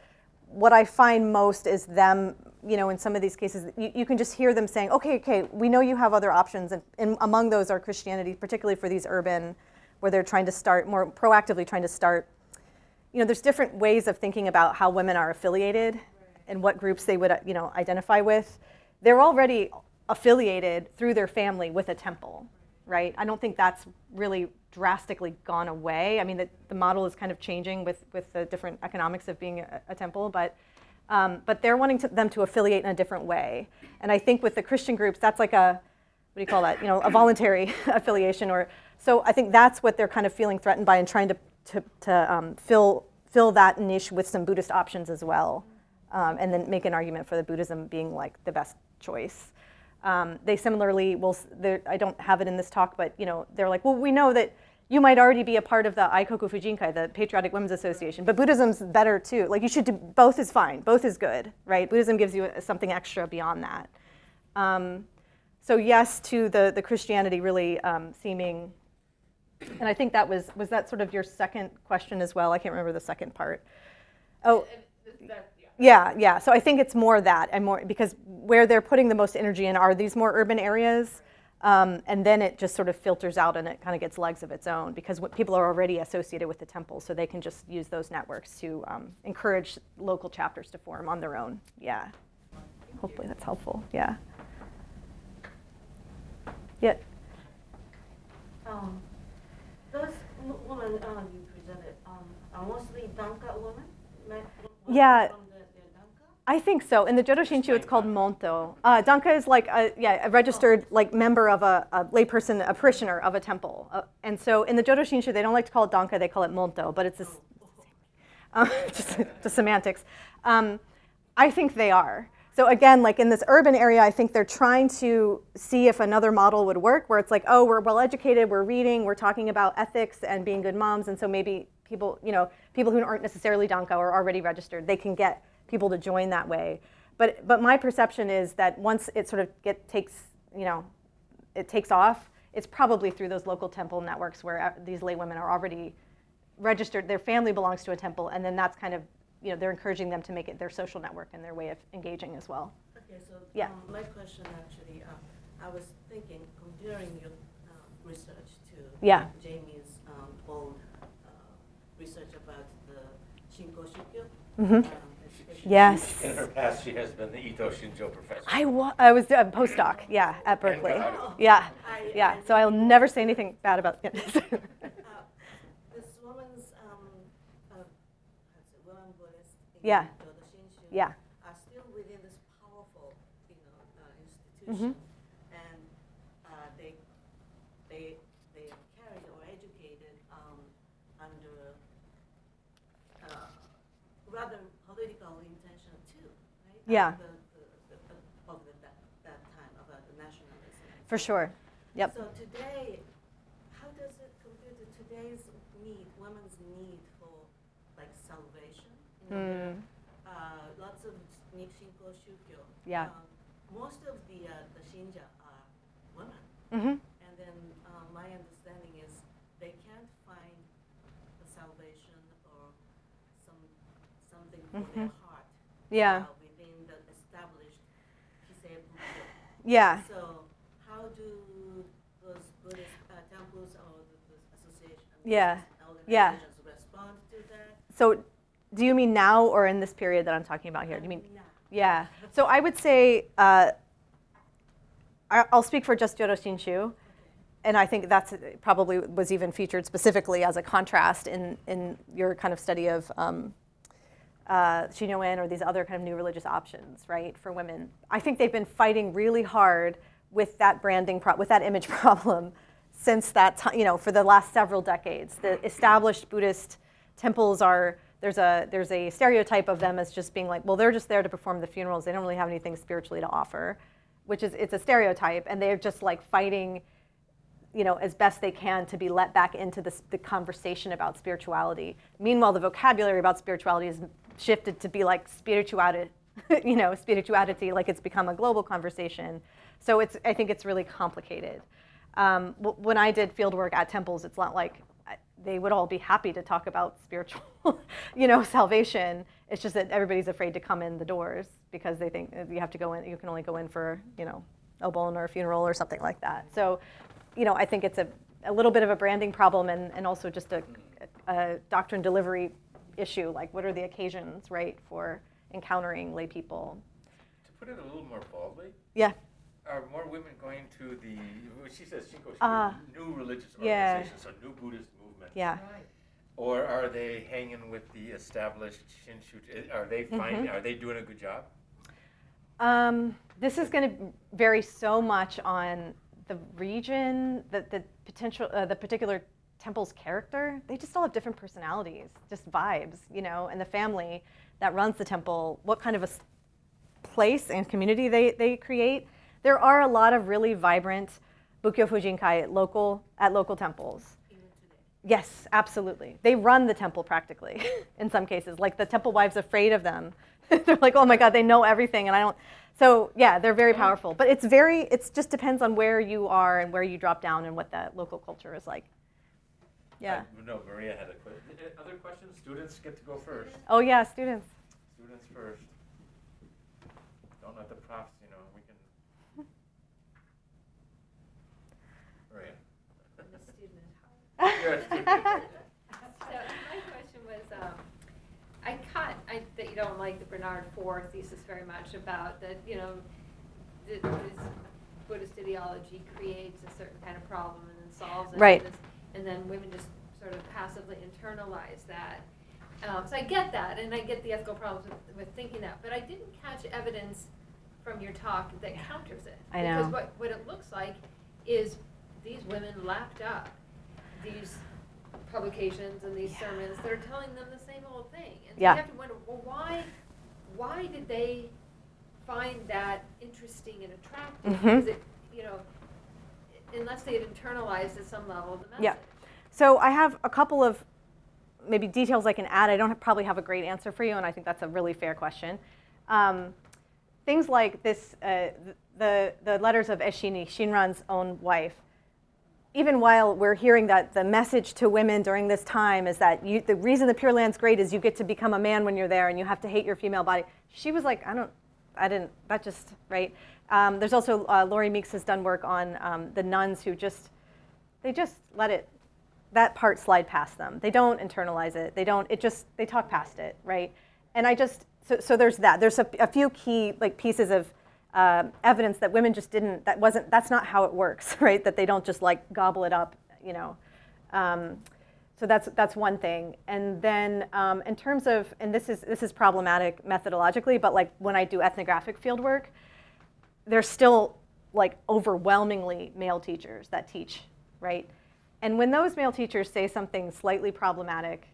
what I find most is them, in some of these cases, you can just hear them saying, okay, we know you have other options. And among those are Christianity, particularly for these urban, where they're trying to start, more proactively trying to start, there's different ways of thinking about how women are affiliated and what groups they would, identify with. They're already affiliated through their family with a temple, right? I don't think that's really drastically gone away. I mean, the model is kind of changing with the different economics of being a temple, but they're wanting them to affiliate in a different way. And I think with the Christian groups, that's like a a voluntary affiliation, so I think that's what they're kind of feeling threatened by and trying to fill that niche with some Buddhist options as well, and then make an argument for the Buddhism being like the best choice. They similarly I don't have it in this talk, but they're like, well, we know that you might already be a part of the Aikoku Fujinkai, the Patriotic Women's Association, but Buddhism's better too. Like you should do, both is fine, both is good, right? Buddhism gives you something extra beyond that. So yes to the Christianity really seeming, and I think that was that sort of your second question as well? I can't remember the second part. Oh, yeah. So I think it's more that, and more because where they're putting the most energy in are these more urban areas, and then it just sort of filters out and it kind of gets legs of its own, because people are already associated with the temple, so they can just use those networks to encourage local chapters to form on their own. Yeah. Hopefully that's helpful. Yeah. Yeah. Those women you presented are mostly Danka women? Yeah. From their Danka? I think so. In the Jodo Shinshu, it's called Monto. Danka is like a registered like member of a layperson, a parishioner of a temple. And so in the Jodo Shinshu, they don't like to call it Danka, they call it Monto, but it's just the semantics. I think they are. So again, like in this urban area, I think they're trying to see if another model would work, where it's like, oh, we're well educated, we're reading, we're talking about ethics and being good moms, and so maybe people who aren't necessarily Danka or already registered, they can get people to join that way. But my perception is that once it sort of takes off, it's probably through those local temple networks where these lay women are already registered, their family belongs to a temple, and then that's kind of, they're encouraging them to make it their social network and their way of engaging as well. Okay, so yeah. My question actually, I was thinking, comparing your research to Jamie's old research about the Shinko Shukyo, especially Yes. In her past, she has been the Ito Shinjo professor. I was a postdoc, yeah, at Berkeley. Yeah, yeah. So I'll never say anything bad about it. This woman's, woman Buddhist in Yeah. the Shinshu Yeah. are still within this powerful, institution, Mhm. and they are carried or educated under rather political intention too, right? Yeah. That time about the nationalism. For sure. Yep. So today, how does it compare to today's need, women's need for like salvation? Lots of Shinko Shukyo. Yeah. Most of the Shinja are women. Mm-hmm. And then my understanding is they can't find the salvation or something for their heart. Yeah. Within the established Kisei Buddha. Yeah. So how do those Buddhist temples or the association, Yeah. organizations respond to that? So do you mean now or in this period that I'm talking about here? Do you mean? Yeah. Yeah. So I would say, I'll speak for just Jodo Shinshu. And I think that's probably was even featured specifically as a contrast in your kind of study of Shinyo-en or these other kind of new religious options, right, for women. I think they've been fighting really hard with that branding, with that image problem since that time, for the last several decades. The established Buddhist temples there's a stereotype of them as just being like, well, they're just there to perform the funerals. They don't really have anything spiritually to offer, it's a stereotype, and they're just like fighting, as best they can to be let back into the conversation about spirituality. Meanwhile, the vocabulary about spirituality has shifted to be like spirituality, like it's become a global conversation. So I think it's really complicated. When I did field work at temples, it's not like they would all be happy to talk about spiritual, salvation. It's just that everybody's afraid to come in the doors because they think you have to go in. You can only go in for, obon or a funeral or something like that. So, I think it's a little bit of a branding problem and also just a doctrine delivery issue. Like, what are the occasions, right, for encountering lay people? To put it a little more boldly, Yeah. are more women going to she says Shinko, new religious organizations, so new Buddhist movement? Yeah. Or are they hanging with the established Shinshu? Are they finding? Are they doing a good job? This is going to vary so much on the region, the potential, the particular temple's character. They just all have different personalities, just vibes, and the family that runs the temple, what kind of a place and community they create. There are a lot of really vibrant Bukkyo Fujinkai at local temples. Even today. Yes, absolutely. They run the temple practically in some cases. Like the temple wives afraid of them. They're like, oh my God, they know everything and I don't. So yeah, they're very powerful. But it just depends on where you are and where you drop down and what that local culture is like. Yeah. No, Maria had a question. Other questions? Students get to go first. Oh yeah, students. Students first. Don't let the profs, we can. Maria. I'm a student at Harvard. You're a student. So my question was, I caught that you don't like the Bernard Ford thesis very much about that, this Buddhist ideology creates a certain kind of problem and then solves it. Right. And then women just sort of passively internalize that. So I get that, and I get the ethical problems with thinking that, but I didn't catch evidence from your talk that counters it. I know. Because what it looks like is these women lapped up these publications and these sermons that are telling them the same old thing. And so you have to wonder, well, why did they find that interesting and attractive? Because it, unless they had internalized at some level the message. Yeah. So I have a couple of maybe details I can add. I don't probably have a great answer for you, and I think that's a really fair question. Things like this, the letters of Eshini, Shinran's own wife, even while we're hearing that the message to women during this time is that the reason the Pure Land's great is you get to become a man when you're there and you have to hate your female body. She was like, right? There's also, Laurie Meeks has done work on the nuns who they just let that part slide past them. They don't internalize it. They talk past it, right? And So there's that. There's a few key like pieces of evidence that women just didn't. That's not how it works, right? That they don't just like gobble it up, you know. So that's one thing. And then in terms of, and this is problematic methodologically, but like when I do ethnographic field work, there's still like overwhelmingly male teachers that teach, right? And when those male teachers say something slightly problematic,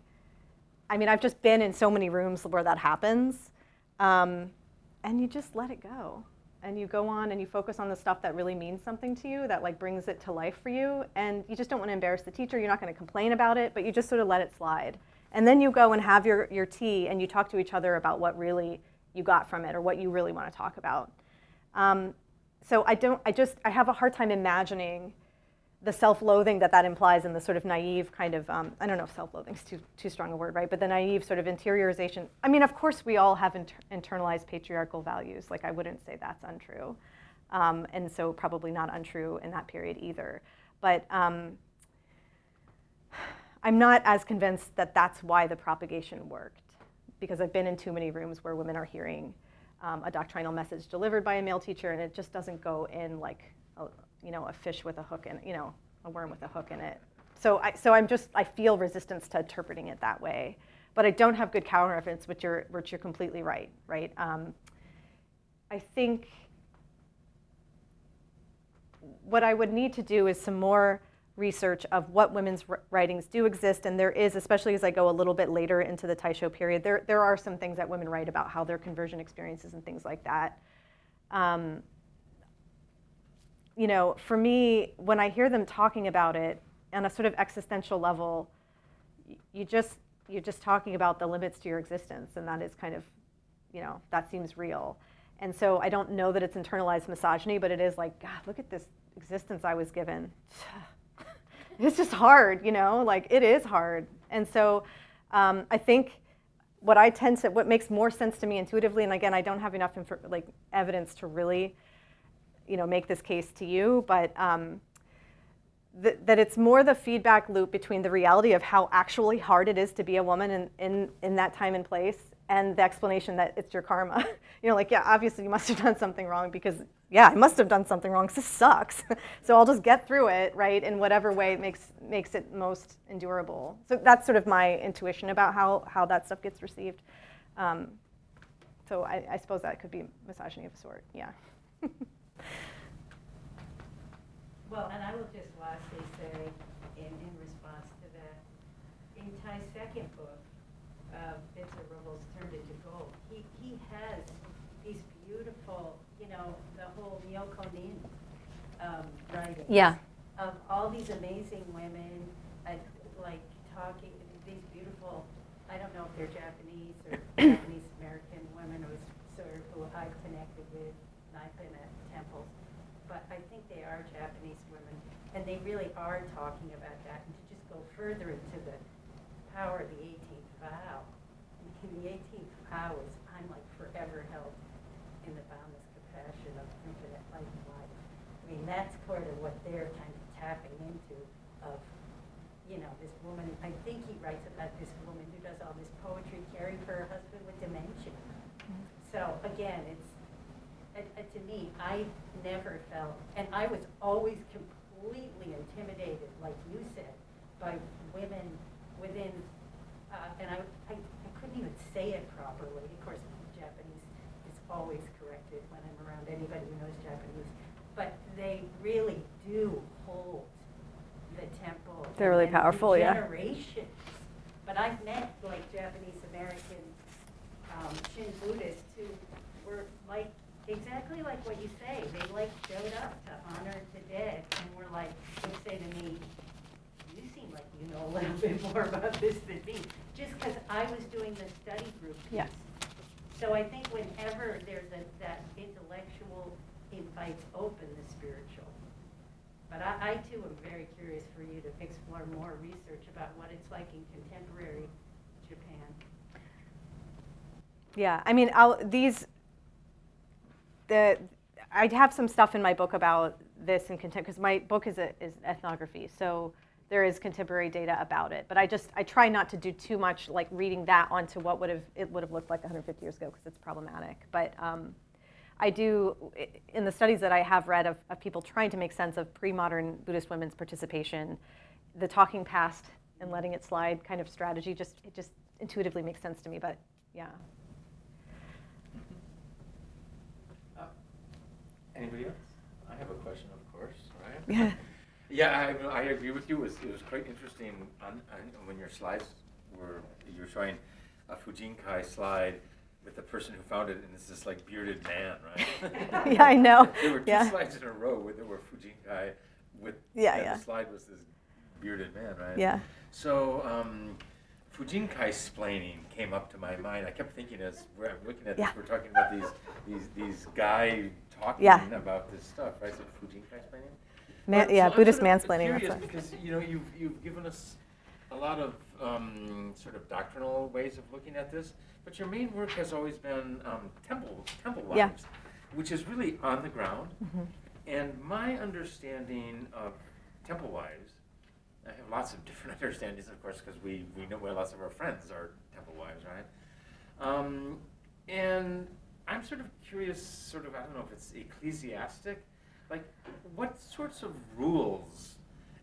I mean, I've just been in so many rooms where that happens, and you just let it go. And you go on and you focus on the stuff that really means something to you, that like brings it to life for you, and you just don't want to embarrass the teacher. You're not going to complain about it, but you just sort of let it slide. And then you go and have your tea, and you talk to each other about what really you got from it or what you really want to talk about. So I have a hard time imagining the self-loathing that implies in the sort of naive kind of, I don't know if self-loathing is too strong a word, right? But the naive sort of interiorization. I mean, of course, we all have internalized patriarchal values. Like, I wouldn't say that's untrue. And so probably not untrue in that period either. But I'm not as convinced that that's why the propagation worked, because I've been in too many rooms where women are hearing a doctrinal message delivered by a male teacher, and it just doesn't go in like a fish with a hook in, a worm with a hook in it. So I feel resistance to interpreting it that way, but I don't have good counter evidence, which you're completely right. I think what I would need to do is some more research of what women's writings do exist, and there is, especially as I go a little bit later into the Taisho period, there are some things that women write about, how their conversion experiences and things like that. For me, when I hear them talking about it on a sort of existential level, you're just talking about the limits to your existence, and that is kind of, that seems real. And so I don't know that it's internalized misogyny, but it is like, God, look at this existence I was given. It's just hard, like it is hard. And so I think what makes more sense to me intuitively, and again, I don't have enough evidence to really make this case to you, but that it's more the feedback loop between the reality of how actually hard it is to be a woman in that time and place, and the explanation that it's your karma. Obviously you must have done something wrong, because I must have done something wrong, because this sucks. So I'll just get through it, right, in whatever way makes it most endurable. So that's sort of my intuition about how that stuff gets received. So I suppose that could be misogyny of a sort, yeah. Well, and I will just lastly say, in response to that, in Ty's second book, It's a Rebel's Turned into Gold, he has these beautiful, the whole Myoko Nin writings. Yeah. Of all these amazing women, like talking, these beautiful, I don't know if they're Japanese or Japanese American women who I've connected with, and I've been at temples. But I think they are Japanese women, and they really are talking about that. And to just go further into the power of the 18th vow, in the 18th vow is, I'm like forever held in the boundless compassion of infinite light and life. I mean, that's part of what they're kind of tapping into of, this woman. I think he writes about this woman who does all this poetry, caring for her husband with dementia. Mm-hmm. So again, it's, to me, I never felt, and I was always completely intimidated, like you said, by women within, and I couldn't even say it properly. Of course, Japanese is always corrected when I'm around anybody who knows Japanese, but they really do hold the temple. They're really powerful, yeah. Generations. But I've met like Japanese American Shin Buddhists who were like, exactly like what you say. They like showed up to honor the dead and were like, would say to me, you seem like you know a little bit more about this than me. Just because I was doing the study group piece. Yeah. So I think whenever there's that intellectual invites open the spiritual. But I too am very curious for you to explore more research about what it's like in contemporary Japan. Yeah, I mean, I'd have some stuff in my book about this in content, because my book is ethnography. So there is contemporary data about it. But I try not to do too much like reading that onto what it would have looked like 150 years ago, because it's problematic. But I do, in the studies that I have read of people trying to make sense of pre-modern Buddhist women's participation, the talking past and letting it slide kind of strategy, it just intuitively makes sense to me. But yeah. Anybody else? I have a question, of course, right? Yeah. Yeah, I agree with you. It was quite interesting when your slides you were showing a Fujin-kai slide with the person who found it, and it's this like bearded man, right? Yeah, I know. There were two Yeah. slides in a row where there were Fujin-kai with, Yeah, and yeah. the slide was this bearded man, right? Yeah. So Fujin-kai splaining came up to my mind. I kept thinking as I'm looking at this, Yeah. we're talking about these guy talking Yeah. about this stuff, right? So Fujin-kai splaining. Yeah, I'm Buddhist sort of mansplaining. curious That's because you've given us a lot of sort of doctrinal ways of looking at this, but your main work has always been temple wives, Yeah. which is really on the ground. Mm-hmm. And my understanding of temple wives, I have lots of different understandings, of course, because we know where lots of our friends are temple wives, right? And I'm sort of curious, I don't know if it's ecclesiastic, like what sorts of rules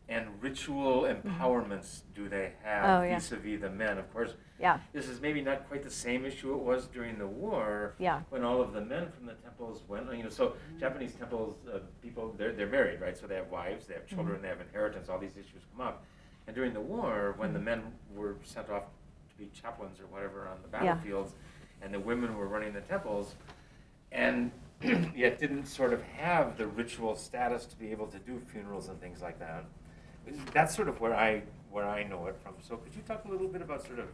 and ritual empowerments do they have Oh, yeah. vis-a-vis the men? Of course, Yeah. this is maybe not quite the same issue it was during the war, Yeah. when all of the men from the temples went, so Japanese temples, people, they're married, right? So they have wives, they have children, they have inheritance, all these issues come up. And during the war, when the men were sent off to be chaplains or whatever on the battlefields, and the women were running the temples, and yet didn't sort of have the ritual status to be able to do funerals and things like that. That's sort of where I know it from. So could you talk a little bit about sort of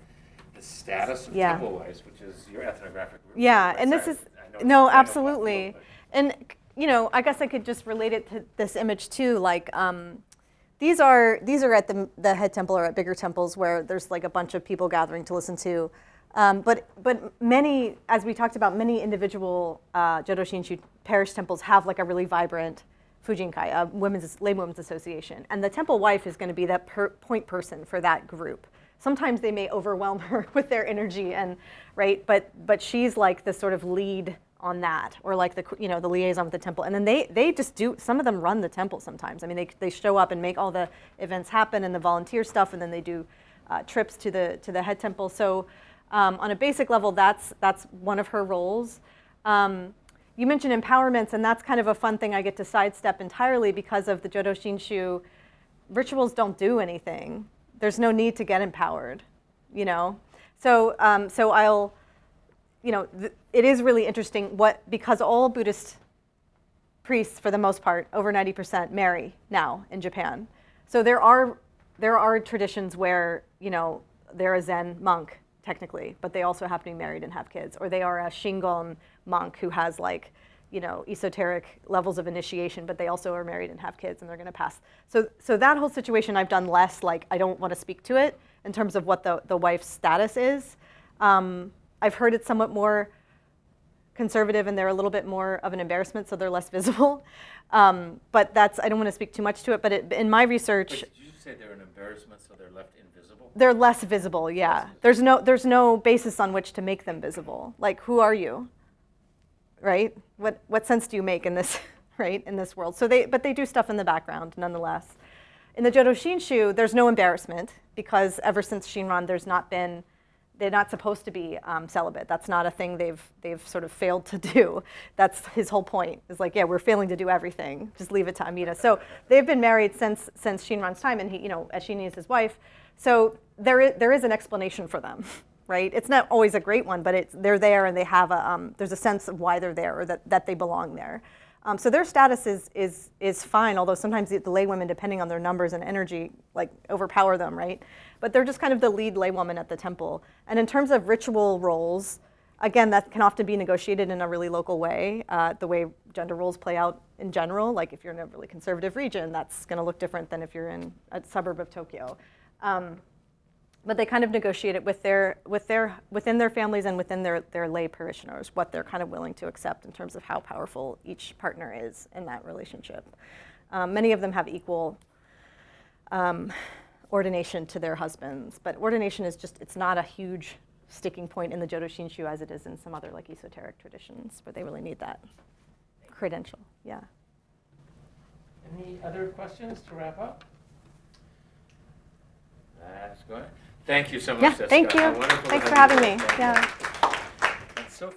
the status of Yeah. temple wives, which is your ethnographic Yeah, website? and this is, I know it's no, kind of absolutely. off-field, And, I guess I could just relate it to this image too, like, these are at the head temple or at bigger temples where there's like a bunch of people gathering to listen to. But many, as we talked about, many individual Jodo Shinshu parish temples have like a really vibrant Fujin-kai, a lay women's association. And the temple wife is going to be that point person for that group. Sometimes they may overwhelm her with their energy, right? But she's like the sort of lead on that, or like the liaison with the temple. And then they just do, some of them run the temple sometimes. I mean, they show up and make all the events happen and the volunteer stuff, and then they do trips to the head temple. So on a basic level, that's one of her roles. You mentioned empowerments, and that's kind of a fun thing I get to sidestep entirely because of the Jodo Shinshu. Rituals don't do anything. There's no need to get empowered, So I'll, it is really interesting because all Buddhist priests, for the most part, over 90% marry now in Japan. So there are traditions where, they're a Zen monk, technically, but they also have to be married and have kids, or they are a Shingon monk who has esoteric levels of initiation, but they also are married and have kids, and they're going to pass. So that whole situation I've done less, I don't want to speak to it in terms of what the wife's status is. I've heard it's somewhat more conservative, and they're a little bit more of an embarrassment, so they're less visible. But I don't want to speak too much to it, but in my research. Wait, did you say they're an embarrassment, so they're left invisible? They're less visible, yeah. There's no basis on which to make them visible. Like, who are you? Right? What sense do you make in this, right, in this world? But they do stuff in the background nonetheless. In the Jodo Shinshu, there's no embarrassment because ever since Shinran, they're not supposed to be celibate. That's not a thing they've sort of failed to do. That's his whole point. Is like, yeah, we're failing to do everything. Just leave it to Amida. So they've been married since Shinran's time, and he, Ashini is his wife. So there is an explanation for them, right? It's not always a great one, but they're there, and they have there's a sense of why they're there, or that they belong there. So their status is fine, although sometimes the lay women, depending on their numbers and energy, overpower them, right? But they're just kind of the lead lay woman at the temple. And in terms of ritual roles, again, that can often be negotiated in a really local way, the way gender roles play out in general. Like if you're in a really conservative region, that's going to look different than if you're in a suburb of Tokyo. But they kind of negotiate it within their families and within their lay parishioners, what they're kind of willing to accept in terms of how powerful each partner is in that relationship. Many of them have equal ordination to their husbands. But ordination is just, it's not a huge sticking point in the Jodo Shinshu as it is in some other like esoteric traditions where they really need that credential. Yeah. Any other questions to wrap up? That's good. Thank you so much, Yeah, Jessica. thank you. Wonderful to Thanks have for having here. me. Thank you. Yeah. That's so